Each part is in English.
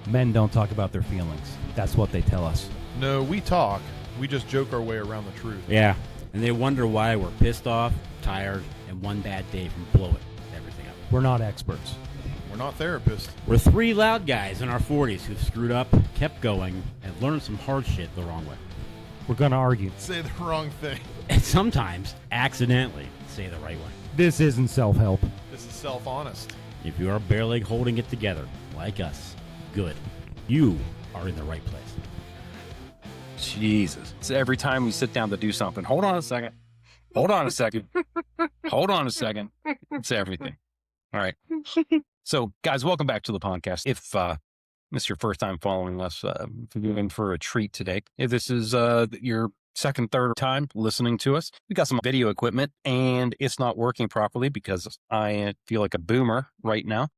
Men don't talk about their feelings. That's what they tell us. No, we talk. We just joke our way around the truth. Yeah, and they wonder why we're pissed off, tired, and one bad day from blowing everything up. We're not experts. We're not therapists. We're three loud guys in our 40s who've screwed up, kept going, and learned some hard shit the wrong way. We're going to argue. Say the wrong thing. And sometimes accidentally say the right way. This isn't self-help. This is self-honest. If you are barely holding it together, like us, good. You are in the right place. Jesus. It's every time we sit down to do something. Hold on a second. Hold on a second. Hold on a second. It's everything. All right. So, guys, welcome back to the podcast. If this is your first time following us, you're in for a treat today. If this is your second, third time listening to us, we got some video equipment and it's not working properly because I feel like a boomer right now.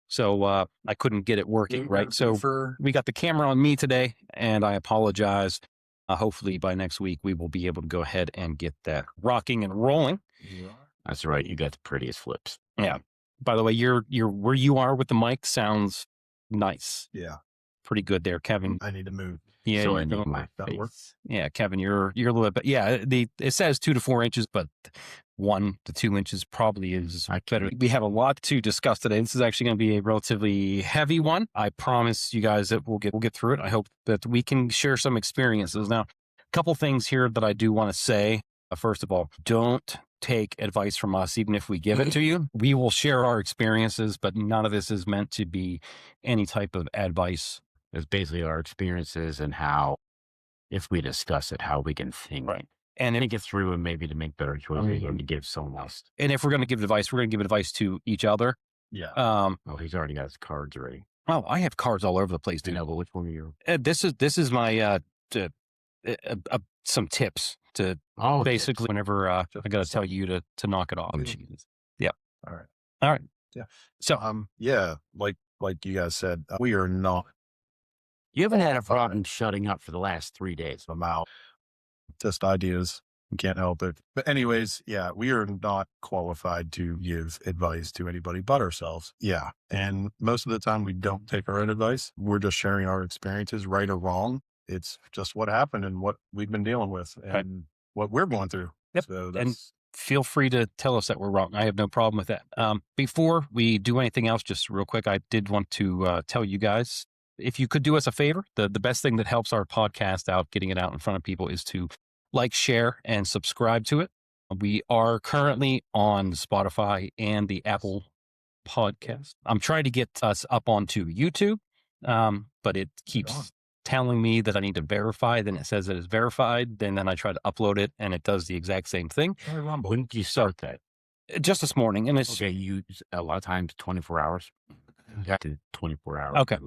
So I couldn't get it working, right? So we got the camera on me today and I apologize. Hopefully by next week, we will be able to go ahead and get that rocking and rolling. That's right. You got the prettiest flips. Yeah. By the way, you're where you are with the mic sounds nice. Yeah. Pretty good there, Kevin. I need to move. Yeah. So I need my That work? face. Yeah, Kevin, you're a little bit, yeah, it says 2 to 4 inches, but 1 to 2 inches probably is better. We have a lot to discuss today. This is actually going to be a relatively heavy one. I promise you guys that we'll get through it. I hope that we can share some experiences. Now, a couple things here that I do want to say. First of all, don't take advice from us, even if we give it to you. We will share our experiences, but none of this is meant to be any type of advice. It's basically our experiences and how, if we discuss it, how we can think. Right. And Think it through and maybe to make better choices and to give someone else. And if we're going to give advice, we're going to give advice to each other. Yeah. Oh, he's already got his cards ready. Oh, I have cards all over the place, I dude. know, but which one are you? This is my some tips to basically whenever I got to tell you to knock it off. Jesus. Yeah. All right. All right. Yeah. So Yeah, like you guys said, we are not You haven't had a problem shutting up for the last 3 days. about just ideas. You can't help it. But anyways, yeah, we are not qualified to give advice to anybody but ourselves. Yeah. And most of the time we don't take our own advice. We're just sharing our experiences, right or wrong. It's just what happened and what we've been dealing with and what we're going through. Yep. So And feel free to tell us that we're wrong. I have no problem with that. Before we do anything else, just real quick, I did want to tell you guys, if you could do us a favor, the best thing that helps our podcast out, getting it out in front of people, is to like, share, and subscribe to it. We are currently on Spotify and the Apple podcast. I'm trying to get us up onto YouTube, but it keeps telling me that I need to verify. Then it says it is verified. Then I try to upload it and it does the exact same thing. When did you start that? Just this morning. And it's Okay, you use a lot of times 24 hours. You have to 24 hours. Okay.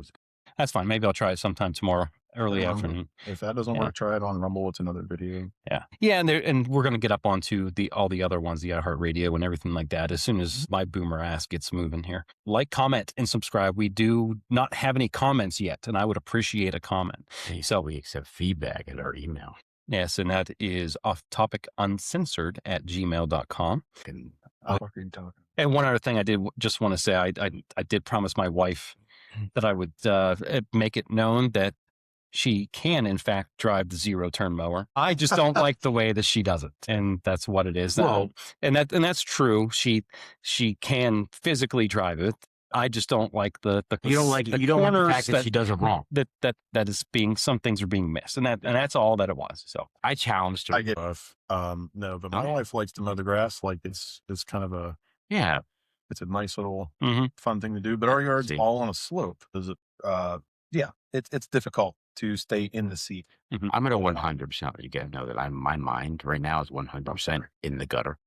That's fine. Maybe I'll try it sometime tomorrow, early afternoon. if that doesn't work, try it on Rumble. It's another video. Yeah. Yeah. And we're going to get up onto all the other ones, the iHeartRadio and everything like that, as soon as my boomer ass gets moving here. Like, comment, and subscribe. We do not have any comments yet, and I would appreciate a comment. So we accept feedback at our email. Yes. And that is offtopic.uncensored@gmail.com. Fucking talking. And one other thing I did just want to say, I did promise my wife that I would make it known that she can, in fact, drive the zero-turn mower. I just don't like the way that she does it, and that's what it is. Well, and that's true. She can physically drive it. I just don't like the you don't like the fact that she does it wrong. That is being, some things are being missed, and that's all that it was. So I challenged her. I get no, but my wife likes to mow the grass. Like it's kind of a it's a nice little fun thing to do. But our yard's all on a slope. Does it? It's difficult to stay in the seat. I'm at a 100%. You got to know that my mind right now is 100% in the gutter.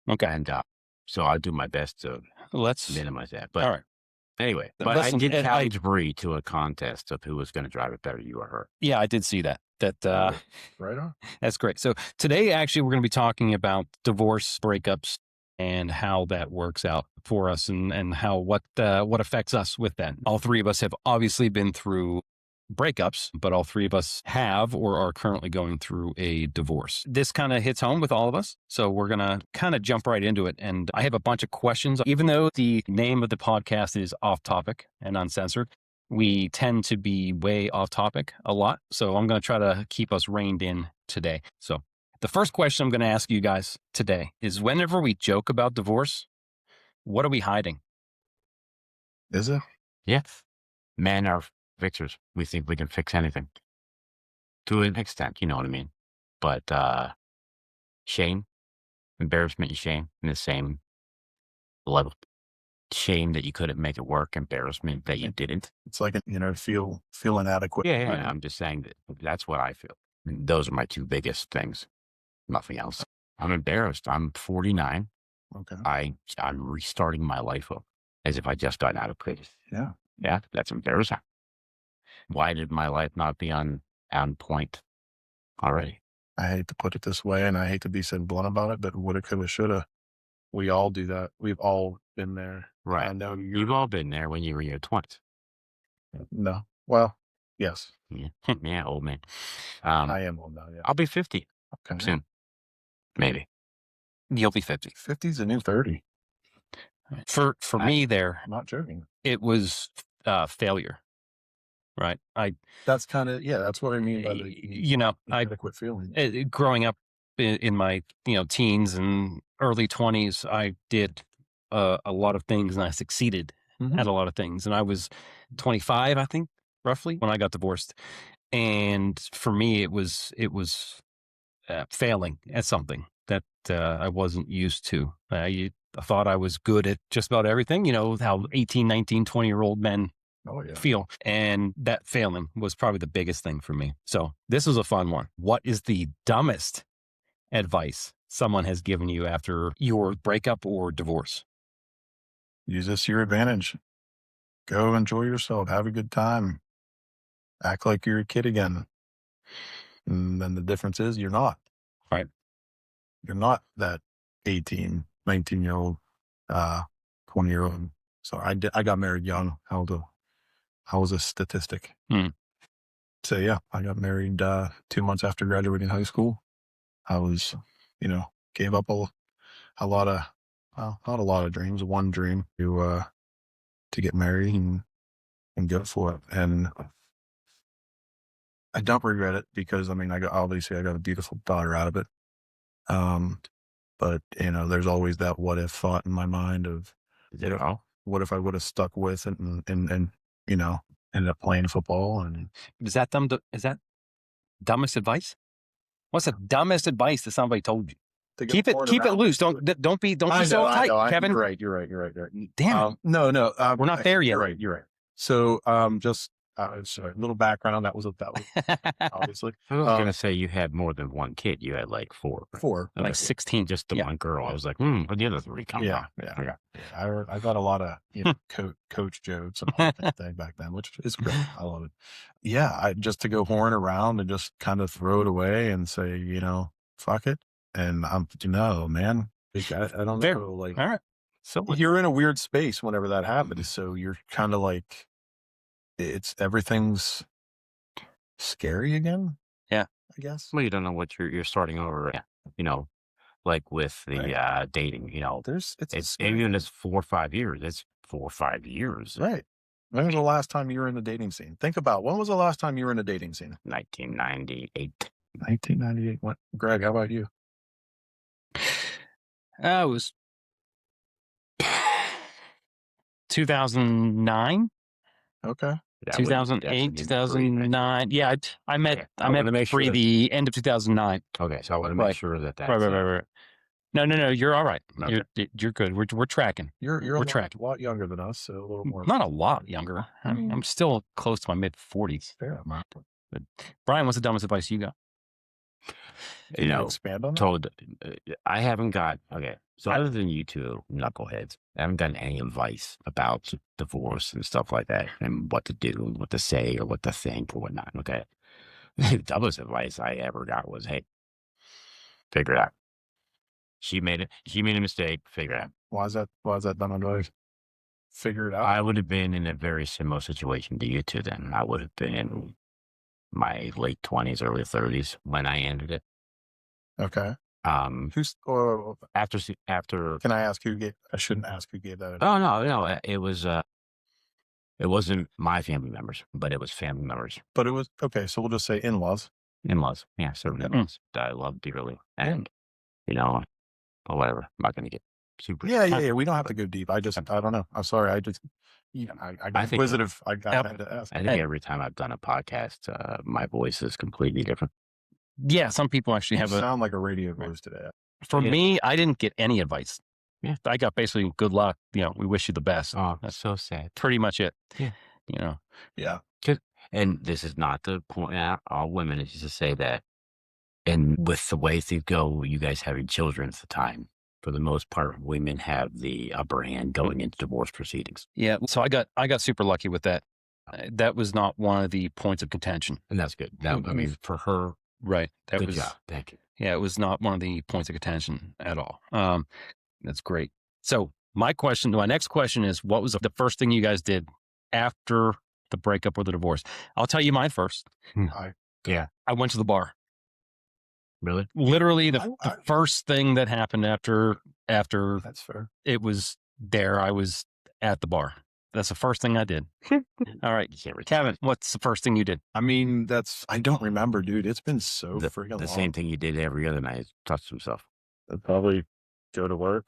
Okay, and so I'll do my best to minimize that. But all right. Anyway, but I did challenge Bree to a contest of who was going to drive it better, you or her. Yeah, I did see that. Right on. That's great. So today, actually, we're going to be talking about divorce, breakups, and how that works out for us, and how what affects us with that. All three of us have obviously been through breakups, but all three of us have or are currently going through a divorce. This kind of hits home with all of us, so we're going to kind of jump right into it. And I have a bunch of questions. Even though the name of the podcast is Off Topic and Uncensored, we tend to be way off topic a lot. So I'm going to try to keep us reined in today. So the first question I'm going to ask you guys today is whenever we joke about divorce, what are we hiding? Is it? Yeah. Men are fixers. We think we can fix anything. To an extent, you know what I mean? But shame, embarrassment and shame in the same level. Shame that you couldn't make it work, embarrassment that you didn't. It's like, feel inadequate. Yeah, Right. I'm just saying that's what I feel. And those are my two biggest things. Nothing else. I'm embarrassed. I'm 49. Okay. I'm restarting my life up as if I just got out of prison. Yeah. Yeah, that's embarrassing. Why did my life not be on point already? I hate to put it this way, and I hate to be so blunt about it, but woulda, coulda, shoulda. We all do that. We've all been there. Right. I know You've all been there when you were in your 20s. No. Well, yes. Yeah, yeah, old man. I am old now. Yeah. I'll be 50 Okay. soon. Maybe. You'll be 50. 50's a new 30. For me there, I'm not joking. it was failure, right? That's kind of, that's what I mean by the inadequate feeling. Growing up in my teens and early 20s, I did a lot of things and I succeeded at a lot of things. And I was 25, I think, roughly, when I got divorced. And for me, it was failing at something that I wasn't used to. I thought I was good at just about everything, how 18, 19, 20-year-old men feel. And that failing was probably the biggest thing for me. So this was a fun one. What is the dumbest advice someone has given you after your breakup or divorce? Use this to your advantage. Go enjoy yourself. Have a good time. Act like you're a kid again. And then the difference is you're not. Right. You're not that 18, 19-year-old, 20-year-old. So I got married young. I was a statistic. So yeah, I got married 2 months after graduating high school. I was, gave up a lot of, well, not a lot of dreams, one dream to get married and go for it. And I don't regret it because I got a beautiful daughter out of it. But there's always that what if thought in my mind of what if I would have stuck with it and ended up playing football. And is that dumbest advice? What's the dumbest advice that somebody told you? Keep it loose. Don't be so tight, Kevin. You're right. Damn. No. We're not there yet. You're right. So, just sorry, a little background on that was obviously. I was going to say you had more than one kid. You had like four. Like 16. Just the one girl. I was like, where the other three come from? Yeah. I got a lot of coach jokes and all that thing back then, which is great. I love it. Yeah, just to go horn around and just kind of throw it away and say, fuck it. And I'm, man, I don't Fair. know. Like, all right. So you're in a weird space whenever that happens. So you're kind of like, everything's scary again. Yeah. I guess. Well, you don't know what you're starting over, like with the dating, it's even it's 4 or 5 years. It's 4 or 5 years. Right. When was the last time you were in the dating scene? Think about when was the last time you were in a dating scene? 1998. 1998. What? Greg, how about you? It was 2009. Okay. 2008, 2009. Yeah, I met Bree the end of 2009. Okay, so I want to make sure that's right. No. You're all right. Okay. You're good. We're tracking. We're tracking. A lot younger than us, so a little more. Not a lot younger. I'm still close to my mid 40s. Fair amount. But Brian, what's the dumbest advice you got? Expand on that? I haven't got, so other than you two knuckleheads, I haven't gotten any advice about divorce and stuff like that and what to do and what to say or what to think or whatnot, okay? The dumbest advice I ever got was, hey, figure it out. She made a mistake, figure it out. Why is that dumb advice? Figure it out? I would have been in a very similar situation to you two then. I would have been in my late 20s, early 30s when I ended it. Okay. Who's after? Can I ask who gave? I shouldn't ask who gave that. Oh no! It was It wasn't my family members, but it was family members. But it was okay. So we'll just say in-laws. In-laws. Yeah, certain in-laws that I love dearly. And, but whatever. I'm not going to get super. Yeah. We don't have to go deep. I don't know. I'm sorry. I got think- inquisitive. I had to ask. I think every time I've done a podcast, my voice is completely different. Yeah, some people actually You have a. sound like a radio voice today. For me, I didn't get any advice. Yeah. I got basically good luck. We wish you the best. Oh, that's so sad. Pretty much it. Yeah. Yeah. And this is not to point out all women. It's just to say that, and with the way things go, you guys having children at the time, for the most part, women have the upper hand going into divorce proceedings. Yeah. So I got super lucky with that. That was not one of the points of contention. And that's good. I mean, for her, Right. That good was. job. Thank you. Yeah, it was not one of the points of contention at all. That's great. So my next question is, what was the first thing you guys did after the breakup or the divorce? I'll tell you mine first. Yeah. I went to the bar. Really? Literally the first thing that happened after That's fair. it was there, I was at the bar. That's the first thing I did. All right. Kevin, what's the first thing you did? I mean, I don't remember, dude. It's been so freaking long. The same thing you did every other night, touched himself. I'd probably go to work.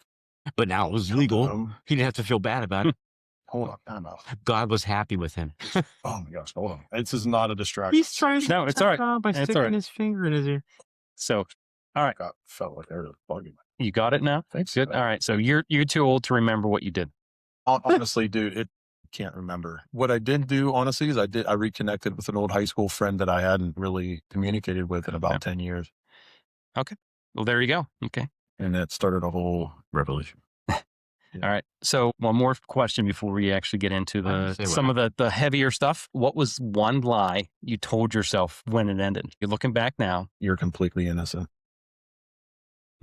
But now it was legal. He didn't have to feel bad about it. Hold on, time out. God was happy with him. Oh my gosh, hold on. This is not a distraction. He's trying No, it's all right. by It's all sticking right. his finger in his ear. So, all right. Felt like they were bugging me. You got it now? Thanks. Good. All right. So you're too old to remember what you did. Honestly, dude, can't remember. What I did do, honestly, is I reconnected with an old high school friend that I hadn't really communicated with in about 10 years. Well, there you go. Okay. And that started a whole Revolution. All right. So one more question before we actually get into some of the heavier stuff. What was one lie you told yourself when it ended? You're looking back now. You're completely innocent.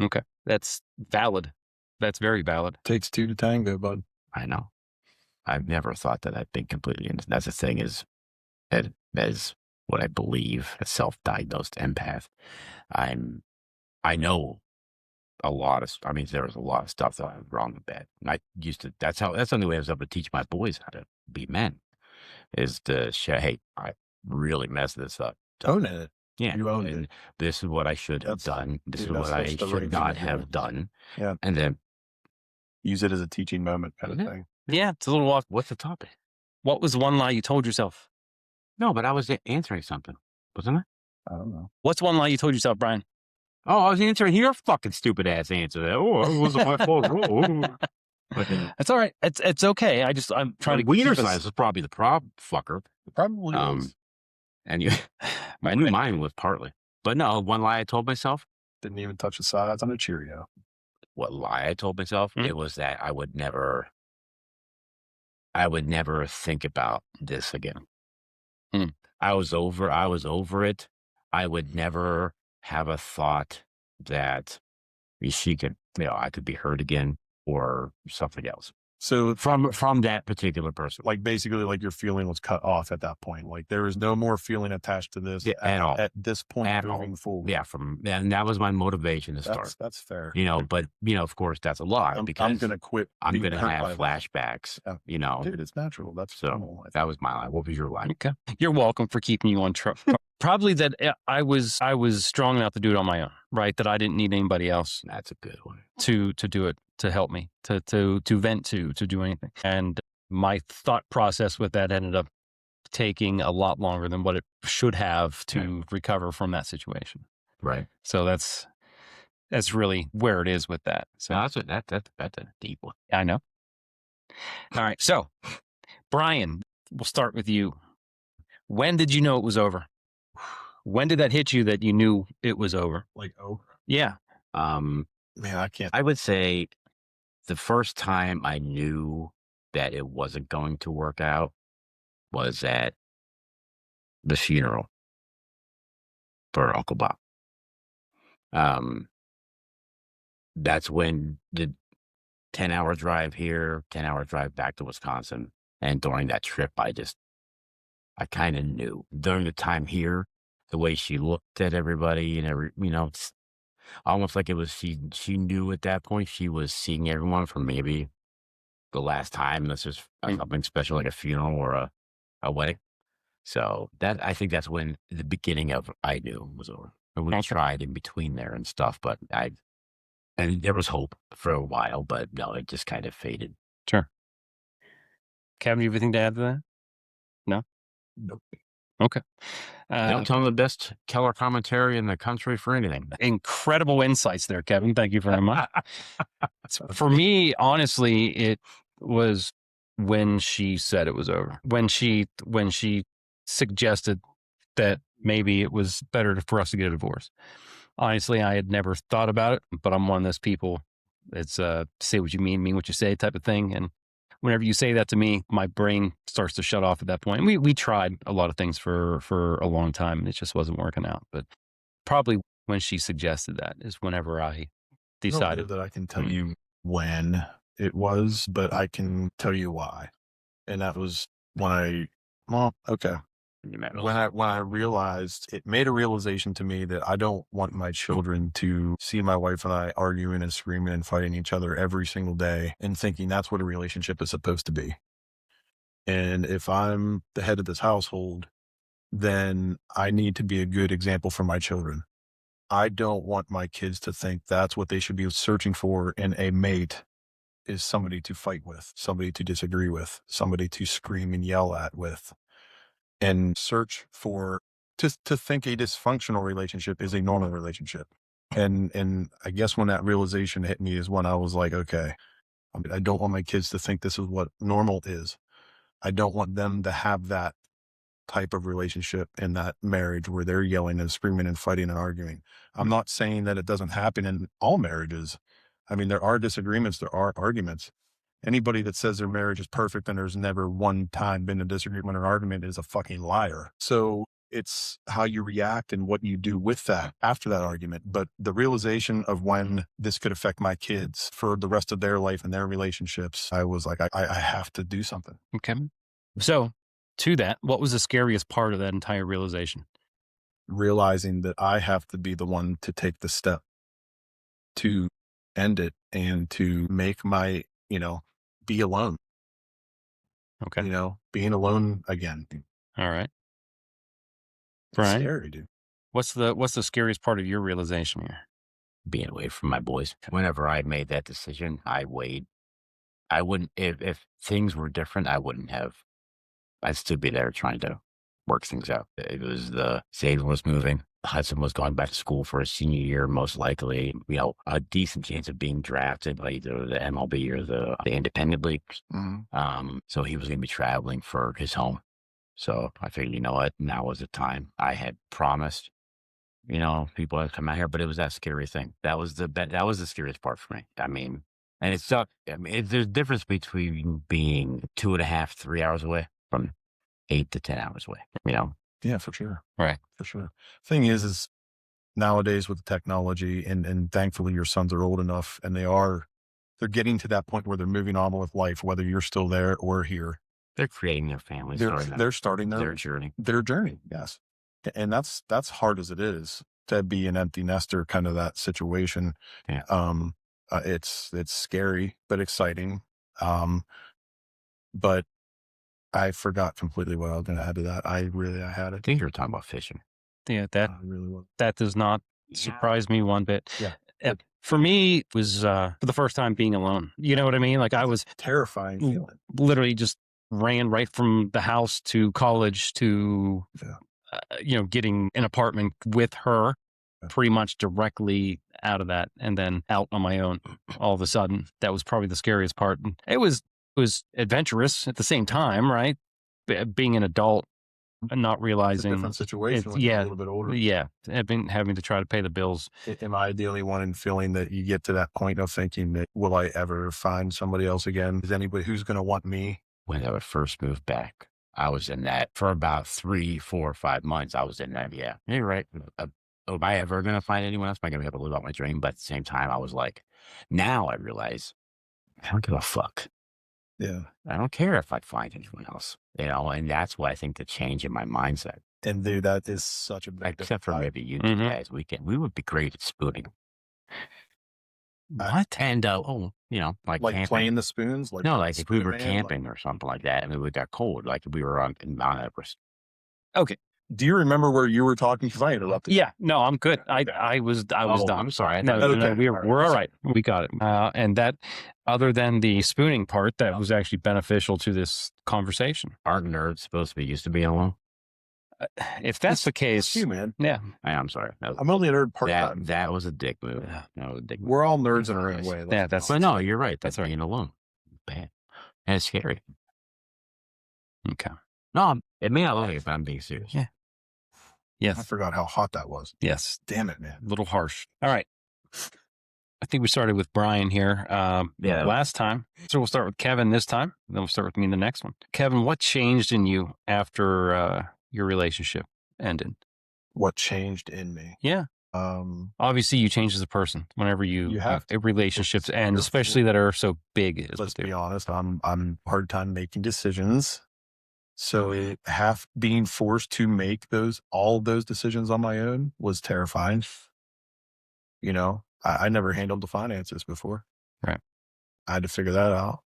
Okay. That's valid. That's very valid. Takes two to tango, bud. I know. I've never thought that I've been completely innocent. That's the thing that is what I believe, a self-diagnosed empath. I know there was a lot of stuff that I was wrong with that. And that's the only way I was able to teach my boys how to be men, is to say, hey, I really messed this up. Own it. Yeah. You owned and it. This is what I should have done. This is what I should not have done. Yeah. And then Use it as a teaching moment kind of thing. Yeah. It's a little off. what's the topic? What was one lie you told yourself? No, but I was answering something, wasn't I? I don't know. What's one lie you told yourself, Brian? Oh, I was answering your fucking stupid ass answer. Oh, it wasn't my fault. Oh. That's all right. It's okay. I'm trying to wiener keep us- size is probably the problem, fucker. Probably is. And I knew mine was partly. But no, one lie I told myself. Didn't even touch the sides on a Cheerio. What lie I told myself? It was that I would never think about this again. I was over it. I would never have a thought that she could, I could be hurt again or something else. So From that particular person. like basically like your feeling was cut off at that point. Like there was no more feeling attached to this at all. At this point At moving all. forward. Yeah, and that was my motivation to start. That's fair. But of course that's a lie because I'm gonna quit. I'm being going to hurt have by that. flashbacks, Dude, it's natural. That's So normal. that was my lie. What was your lie? Okay. You're welcome for keeping you on track. Probably that I was strong enough to do it on my own, right? That I didn't need anybody else That's a good one. to do it, to help me, to vent to do anything. And my thought process with that ended up taking a lot longer than what it should have to recover from that situation. Right. So that's really where it is with that. So So that's a deep one. I know. All right. So Brian, we'll start with you. When did you know it was over? When did that hit you that you knew it was over? Like, oh Yeah. man, I can't. I would say the first time I knew that it wasn't going to work out was at the funeral for Uncle Bob. That's when the 10-hour drive here, 10-hour drive back to Wisconsin. And during that trip, I kind of knew. During the time here, the way she looked at everybody and it's almost like it was she knew at that point she was seeing everyone from maybe the last time this is something special, like a funeral or a wedding. So I think that's when the beginning of I knew was over. And we tried in between there and stuff, but and there was hope for a while, but no, it just kind of faded. Sure. Kevin, you have anything to add to that? No? Nope. Okay. Don't tell them the best color commentary in the country for anything. Incredible insights there, Kevin. Thank you very much. For me, honestly, it was when she said it was over. When she suggested that maybe it was better for us to get a divorce. Honestly, I had never thought about it, but I'm one of those people. It's say what you mean what you say type of thing. And whenever you say that to me, my brain starts to shut off at that point. And we tried a lot of things for a long time, and it just wasn't working out. But probably when she suggested that is whenever I decided. I don't know that I can tell you when it was, but I can tell you why. And that was when I realized, it made a realization to me that I don't want my children to see my wife and I arguing and screaming and fighting each other every single day and thinking that's what a relationship is supposed to be. And if I'm the head of this household, then I need to be a good example for my children. I don't want my kids to think that's what they should be searching for in a mate, is somebody to fight with, somebody to disagree with, somebody to scream and yell at with. And search for, to think a dysfunctional relationship is a normal relationship. And I guess when that realization hit me is when I was like, okay, I don't want my kids to think this is what normal is. I don't want them to have that type of relationship in that marriage where they're yelling and screaming and fighting and arguing. I'm not saying that it doesn't happen in all marriages. I mean, there are disagreements, there are arguments. Anybody that says their marriage is perfect and there's never one time been a disagreement or argument is a fucking liar. So it's how you react and what you do with that after that argument. But the realization of when this could affect my kids for the rest of their life and their relationships, I was like, I have to do something. Okay. So to that, what was the scariest part of that entire realization? Realizing that I have to be the one to take the step to end it and to make my, be alone. Okay. Being alone again. All right. It's Brian, scary, dude. what's the scariest part of your realization here? Being away from my boys. Whenever I made that decision, I wouldn't, if things were different, I'd still be there trying to work things out. It was Zayden was moving. Hudson was going back to school for his senior year, most likely, a decent chance of being drafted by either the MLB or the independent leagues. Mm-hmm. So he was going to be traveling for his home. So I figured, you know what, now was the time. I had promised, people had come out here, but it was that scary thing. That was the scariest part for me. I mean, and it sucked. I mean, there's a difference between being 2.5, 3 hours away from 8 to 10 hours away, Yeah, for sure. Right. For sure. Thing is nowadays with technology and thankfully your sons are old enough and they're getting to that point where they're moving on with life, whether you're still there or here. They're creating their families. They're starting their journey. Their journey. Yes. And that's hard as it is to be an empty nester, kind of that situation. Yeah. It's scary, but exciting. But I forgot completely what I was going to add to that. I had I it. think you were talking about fishing. Yeah, I really was. that does not surprise me one bit. Yeah. For me, it was for the first time being alone. You know what I mean? Like I was Terrifying feeling. literally just ran right from the house to college to, getting an apartment with her pretty much directly out of that and then out on my own all of a sudden. That was probably the scariest part. And it was adventurous at the same time, right? Being an adult and not realizing It's a different situation when you're a little bit older. Yeah. Having to try to pay the bills. Am I the only one in feeling that you get to that point of thinking that, will I ever find somebody else again? Is anybody who's going to want me? When I would first move back, I was in that for about 3, 4, 5 months. I was in that. Yeah, you're right. Am I ever going to find anyone else? Am I going to be able to live out my dream? But at the same time, I was like, now I realize I don't give a fuck. Yeah. I don't care if I find anyone else, and that's what I think the change in my mindset. And dude, that is such a big Except for maybe you Mhm. guys, we would be great at spooning. What? And like Like camping. playing the spoons? Like No, like if we were Spider-Man, camping or something like that, and we got cold, like if we were in Mount Everest. Okay. Do you remember where you were talking? Because I interrupted. Yeah. No, I'm good. Okay. I was done. I'm sorry. I No, thought- no, Okay. we're all right. We got it. And that, other than the spooning part, that was actually beneficial to this conversation. Aren't nerds supposed to be used to being alone? If that's the It's case, you, man. yeah. I'm sorry. I'm only a nerd part time. That was a dick move. That was a dick move. We're all nerds in our own way. Yeah, that's- But no, you're right. That's being alone. Bad. And it's scary. Okay. No, it may not look like it, but I'm being serious. Yeah. I Yes. forgot how hot that was. Yes. Damn it, man. A little harsh. All right. I think we started with Brian here Yeah. last time. So we'll start with Kevin this time. Then we'll start with me in the next one. Kevin, what changed in you after your relationship ended? What changed in me? Yeah. Obviously, you change as a person whenever you have have relationships, It's and your especially that are so big. As Let's what they be are. honest. I'm hard time making decisions. So being forced to make all of those decisions on my own was terrifying. I never handled the finances before. Right. I had to figure that out.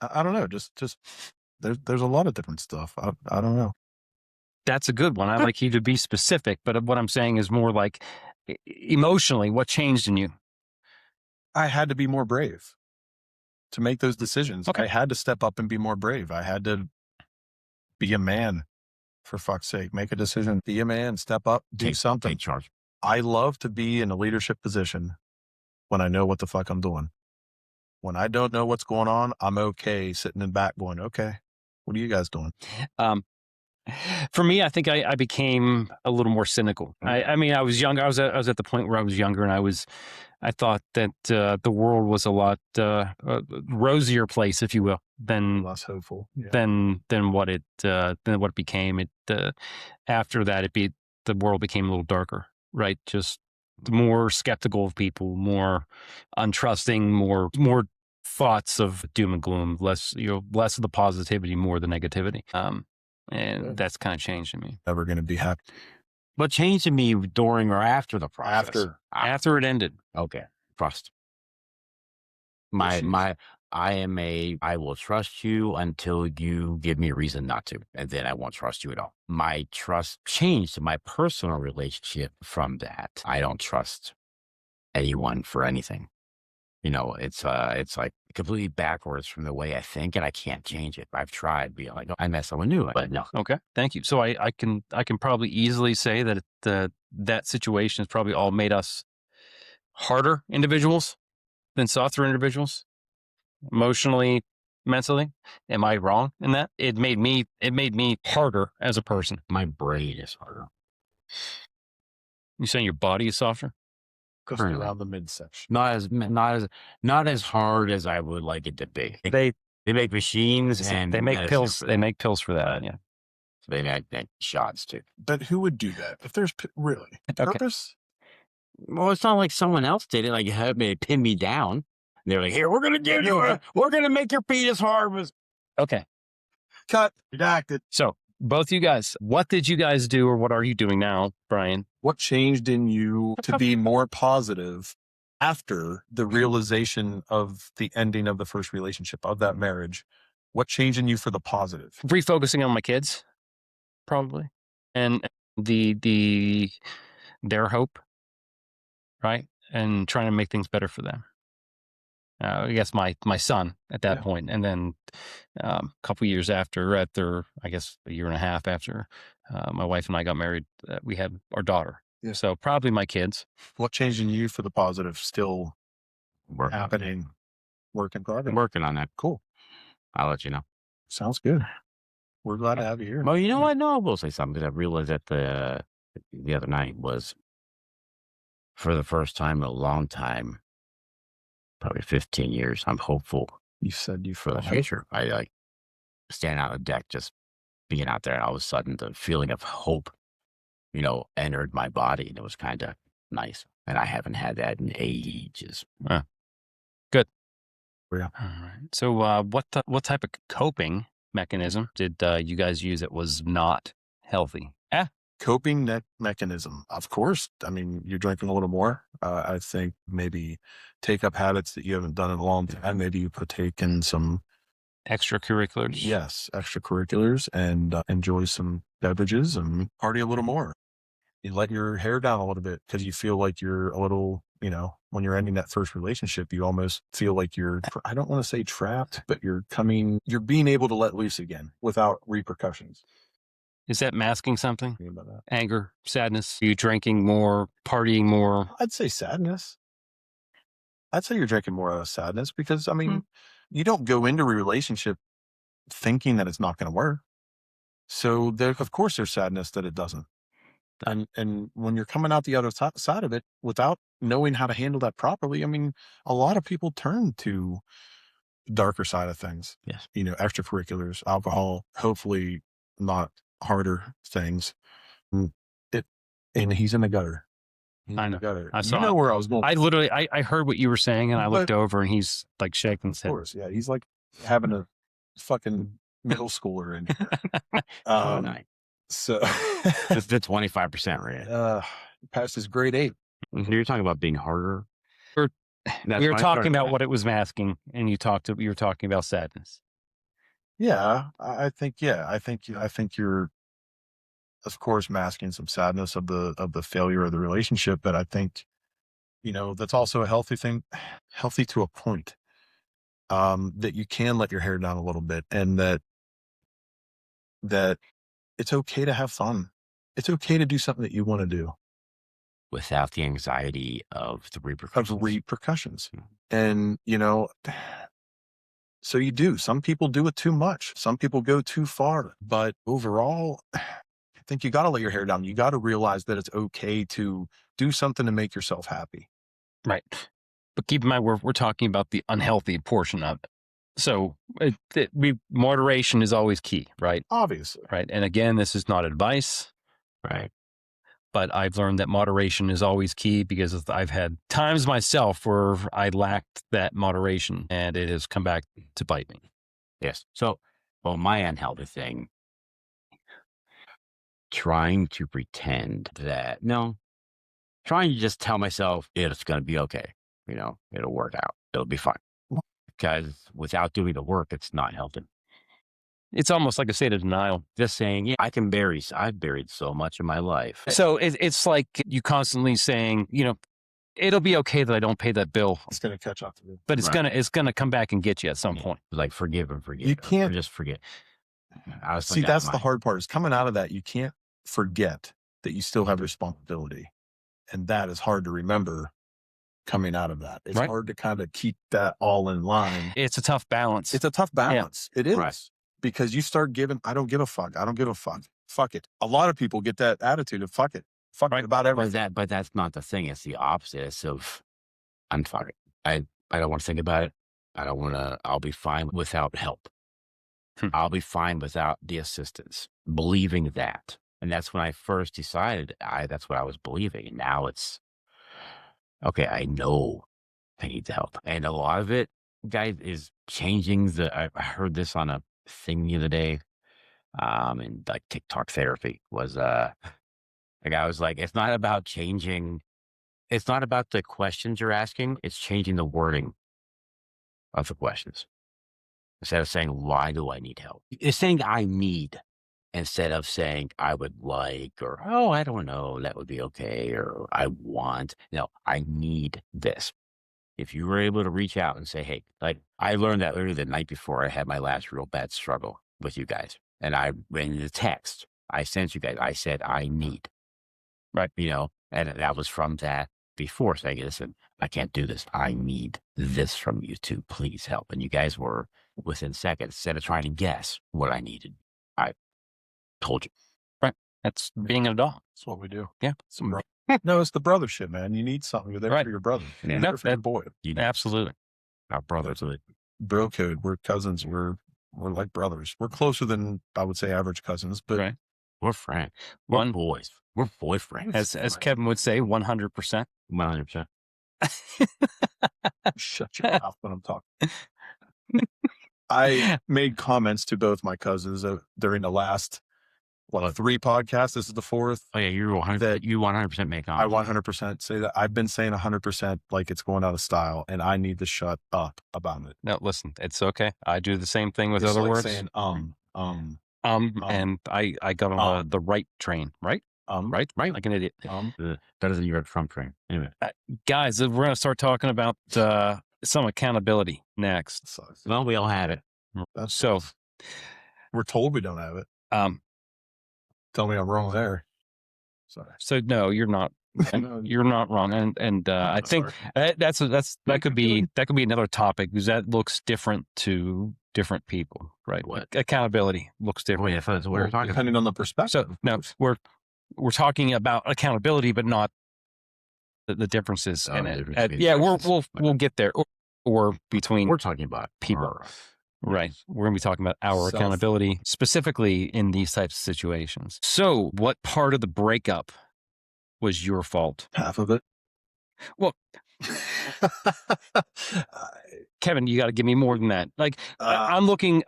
I don't know. Just there's a lot of different stuff. I don't know. That's a good one. I like you to be specific, but what I'm saying is more like emotionally, what changed in you? I had to be more brave to make those decisions. Okay. I had to step up and be more brave. I had to be a man, for fuck's sake. Make a decision. Be a man. Step up. Do something. Take charge. I love to be in a leadership position when I know what the fuck I'm doing. When I don't know what's going on, I'm okay sitting in back going, okay, what are you guys doing? For me, I think I became a little more cynical. I mean, I was younger. I was at the point where I was younger, and I thought that the world was a lot rosier place, if you will, than Less hopeful. Yeah. than what it became. After that, the world became a little darker, right? Just more skeptical of people, more untrusting, more thoughts of doom and gloom, less of the positivity, more the negativity. And that's kind of changed in me. Never going to be happy. What changed in me during or after the process? After it ended. Okay. Trust. Issues. I will trust you until you give me a reason not to. And then I won't trust you at all. My trust changed my personal relationship from that. I don't trust anyone for anything. It's like completely backwards from the way I think, and I can't change it. I've tried being like, oh, I met someone new, but no. Okay, thank you. So I can probably easily say that that situation has probably all made us harder individuals than softer individuals, emotionally, mentally. Am I wrong in that? It made me harder as a person. My brain is harder. You saying your body is softer? Just Currently. around the midsection. Not as hard as I would like it to be. They make machines and they make medicine pills. for They that. make pills for that. Yeah. So they make shots too. But who would do that? If there's really Okay. purpose? Well, it's not like someone else did it. Like they pinned me down. They're like, "Here, we're gonna give you. We're gonna make your penis hard." Okay. Cut. Redacted. So both you guys, what did you guys do, or what are you doing now, Brian? What changed in you to be more positive after the realization of the ending of the first relationship, of that marriage? What changed in you for the positive? Refocusing on my kids, probably, and their hope, right, and trying to make things better for them. I guess my son at that point, and then a couple years after, I guess a year and a half after my wife and I got married, we had our daughter. Yeah. So probably my kids. What changed in you for the positive still Working happening? Work in progress. on that. Cool. I'll let you know. Sounds good. We're glad to have you here. Well, you know what? No, I will say something because I realized that the other night was for the first time in a long time, probably 15 years. I'm hopeful You said you for the felt future. I like standing out on the deck, just being out there, and all of a sudden the feeling of hope, entered my body, and it was kind of nice. And I haven't had that in ages. Good. Yeah. All right. So what type of coping mechanism did you guys use that was not healthy? Coping mechanism. Of course. I mean, you're drinking a little more. I think maybe take up habits that you haven't done in a long time. Maybe you partake in some Extracurriculars. Yes, extracurriculars and enjoy some beverages and party a little more. You let your hair down a little bit because you feel like you're a little, when you're ending that first relationship, you almost feel like I don't want to say trapped, but you're being able to let loose again without repercussions. Is that masking something? Think about that. Anger, sadness? Are you drinking more, partying more? I'd say sadness. I'd say you're drinking more out of sadness because, I mean, you don't go into a relationship thinking that it's not going to work. So of course there's sadness that it doesn't. And when you're coming out the other side of it without knowing how to handle that properly, I mean, a lot of people turn to the darker side of things. Yes. Extracurriculars, alcohol, hopefully not harder things. And he's in the gutter. I know. Gutter. I saw you know where I was going. I literally, I heard what you were saying, and I looked over, and he's like shaking his head. Of course, yeah. He's like having a fucking middle schooler in here. Nice. So It's the 25% rate. Past his grade 8. You're talking about being harder. We were talking about what what it was masking, and you were talking about sadness. Yeah, I think you're, of course, masking some sadness of the failure of the relationship, but I think, that's also a healthy thing, healthy to a point, that you can let your hair down a little bit, and that it's okay to have fun. It's okay to do something that you want to do without the anxiety of the repercussions. And, so you do. Some people do it too much. Some people go too far. But overall, I think you got to let your hair down. You got to realize that it's okay to do something to make yourself happy. Right. But keep in mind, we're talking about the unhealthy portion of it. So moderation is always key, right? Obviously. Right. And again, this is not advice. Right. But I've learned that moderation is always key because I've had times myself where I lacked that moderation and it has come back to bite me. Yes. So, my unhealthy thing, trying to pretend that, trying to just tell myself it's going to be okay. It'll work out. It'll be fine. Because without doing the work, it's not healthy. It's almost like a state of denial. Just saying, I've buried so much in my life. So it's like you constantly saying, it'll be okay that I don't pay that bill. It's going to catch up to you. But it's gonna come back and get you at some point. Like forgive and forget. You can't just forget. See, that's the hard part is coming out of that. You can't forget that you still have responsibility. And that is hard to remember coming out of that. It's hard to kind of keep that all in line. It's a tough balance. It's a tough balance. Yeah. It is. Right. Because you start giving, I don't give a fuck. I don't give a fuck. Fuck it. A lot of people get that attitude of fuck it. Fuck it about everything. But that's not the thing. It's the opposite. It's I'm fuck it. I don't want to think about it. I'll be fine without help. I'll be fine without the assistance. Believing that. And that's when I first decided that's what I was believing. And now it's, okay, I know I need the help. And a lot of it, guys, is changing I heard this on a thing the other day, and like TikTok therapy was, a guy was like, it's not about the questions you're asking, it's changing the wording of the questions. Instead of saying, why do I need help? It's saying I need, instead of saying I would like, or, oh, I don't know, that would be okay, or I want. No, I need this. If you were able to reach out and say, hey, like I learned that literally the night before I had my last real bad struggle with you guys. And in the text, I sent you guys, I said, I need. Right. And that was from that before saying, listen, I can't do this. I need this from you too. Please help. And you guys were within seconds, instead of trying to guess what I needed. I told you. Right. That's being an adult. That's what we do. Yeah. No, it's the brother shit, man. You need something. You're there for your brother. You're there for your boy. Absolutely. Our brothers. Bro code. We're cousins. We're like brothers. We're closer than I would say average cousins, but we're friends. We're boys. We're boyfriends. As Kevin would say, 100%. 100%. Shut your mouth when I'm talking. I made comments to both my cousins during the last what, 3 podcasts. This is the 4th. Oh yeah, you 100% make on. I 100% say that. I've been saying 100% like it's going out of style, and I need to shut up about it. No, listen, it's okay. I do the same thing with It's other like words. saying, And I got on the right train, right? Right? Like an idiot. That isn't your Trump train. Anyway, Guys, we're going to start talking about some accountability next. sucks. well, we all had it. That's So, we're told we don't have it. Tell me I'm wrong there. Sorry. so no, you're not. You're not wrong, and I think that could be another topic because that looks different to different people, right? What? Accountability looks different. Wait, that's what we're talking about. Depending on the perspective. So no, we're talking about accountability, but not the differences in the it. difference between Yeah, differences. we'll get there, or between We're talking about people. Right. We're going to be talking about our accountability specifically in these types of situations. So, what part of the breakup was your fault? Half of it. Well, Kevin, you got to give me more than that. Like, I'm looking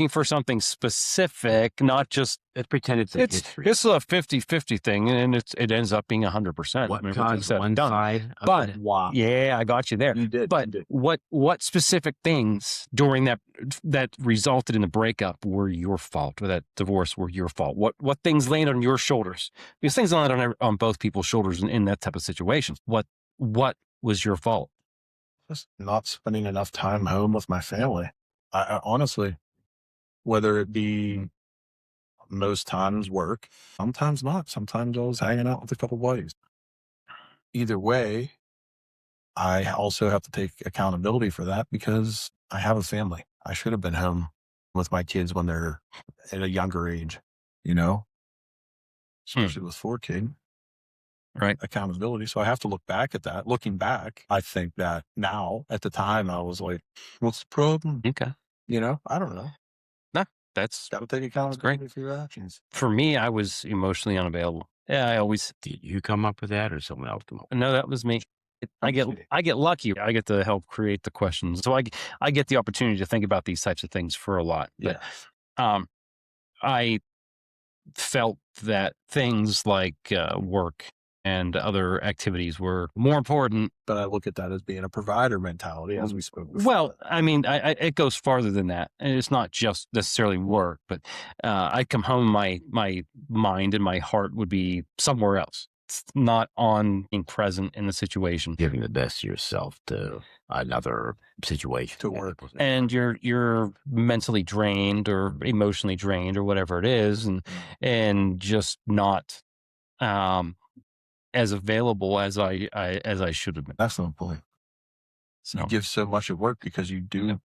for something specific, not just Let's pretend it's a history. It's a 50-50 thing, and it ends up being 100%. What I mean, caused it's one done. side? But Wow. yeah, I got you there. You did. But you did. what specific things during that resulted in the breakup were your fault, or that divorce were your fault? What things landed on your shoulders? Because things land on both people's shoulders in that type of situation. What was your fault? Just not spending enough time home with my family. I honestly, whether it be most times work, sometimes not. Sometimes I was hanging out with a couple buddies. Either way, I also have to take accountability for that because I have a family. I should have been home with my kids when they're at a younger age, especially with 4 kids. Right. Accountability. So I have to look back at that. Looking back, I think that now, at the time, I was like, what's the problem? Okay. I don't know. No, that's Got to take accountability for your actions. for me. I was emotionally unavailable. Yeah, I always. Did you come up with that, or someone else come up? No, that was me. I get lucky. I get to help create the questions, so I get the opportunity to think about these types of things for a lot. But I felt that things like work and other activities were more important. But I look at that as being a provider mentality, as we spoke before. Well, I mean, it goes farther than that. And it's not just necessarily work, but I'd come home, my mind and my heart would be somewhere else. It's not on being present in the situation. Giving the best to yourself to another situation. To work. And you're mentally drained or emotionally drained or whatever it is, and just not as available as I should have been. That's the point. So You give so much at work because you do.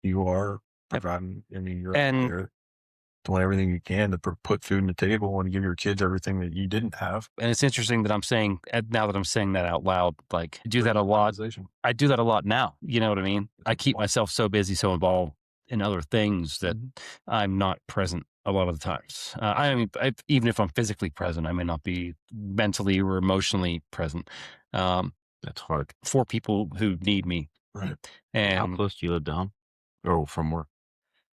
You are providing. I mean, you're out there doing everything you can to put food on the table and give your kids everything that you didn't have. And it's interesting that I'm saying, now that I'm saying that out loud, like I do that a lot. I do that a lot now. You know what I mean? I keep myself so busy, so involved in other things that I'm not present a lot of the times. I mean, even if I'm physically present, I may not be mentally or emotionally present. That's hard. For people who need me. Right. How And close do you live down? Or from work?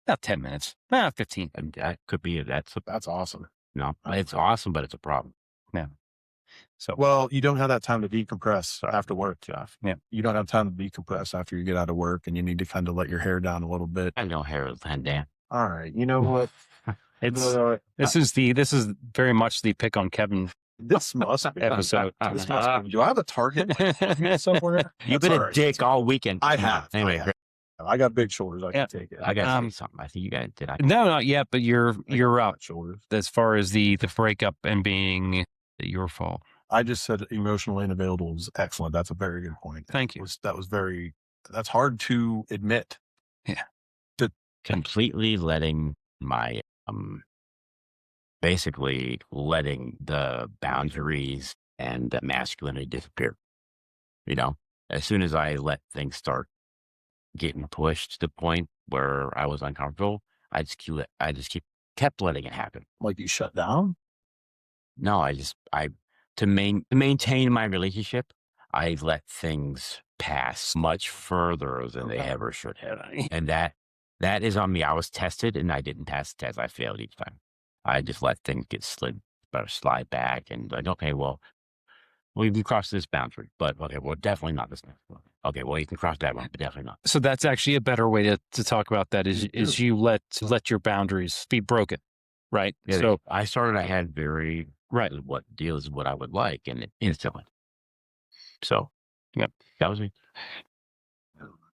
about 10 minutes, 15. And that could be, that's awesome. no, it's awesome, but it's a problem. So, Well, you don't have that time to decompress after work, Jeff. Yeah. You don't have time to decompress after you get out of work, and you need to kind of let your hair down a little bit. I know hair is hand down. All right. You know what? this is very much the pick on Kevin This must be episode. This must be. Do I have a target somewhere? You've That's been all a right. dick all weekend. I have. Anyway, I have. I got big shoulders. I Yeah. can take it. I got to say something. I think you got did I? No, not yet, but you're up shoulders. as far as the breakup and being your fault. I just said emotionally unavailable is excellent. That's a very good point. Thank you. That's hard to admit. Completely letting my basically letting the boundaries and the masculinity disappear. As soon as I let things start getting pushed to the point where I was uncomfortable, I just kept letting it happen. Like you shut down? No, to maintain my relationship, I let things pass much further than they ever should have. And that is on me. I was tested and I didn't pass the test. I failed each time. I just let things get slide back and like, okay, well, we crossed this boundary, but okay, well, definitely not this next one. Okay, well, you can cross that one, but definitely not. So that's actually a better way to talk about that is you let your boundaries be broken, right? Yeah, So I had very right. what deals what I would like, and instantly. So, Yep. That was me.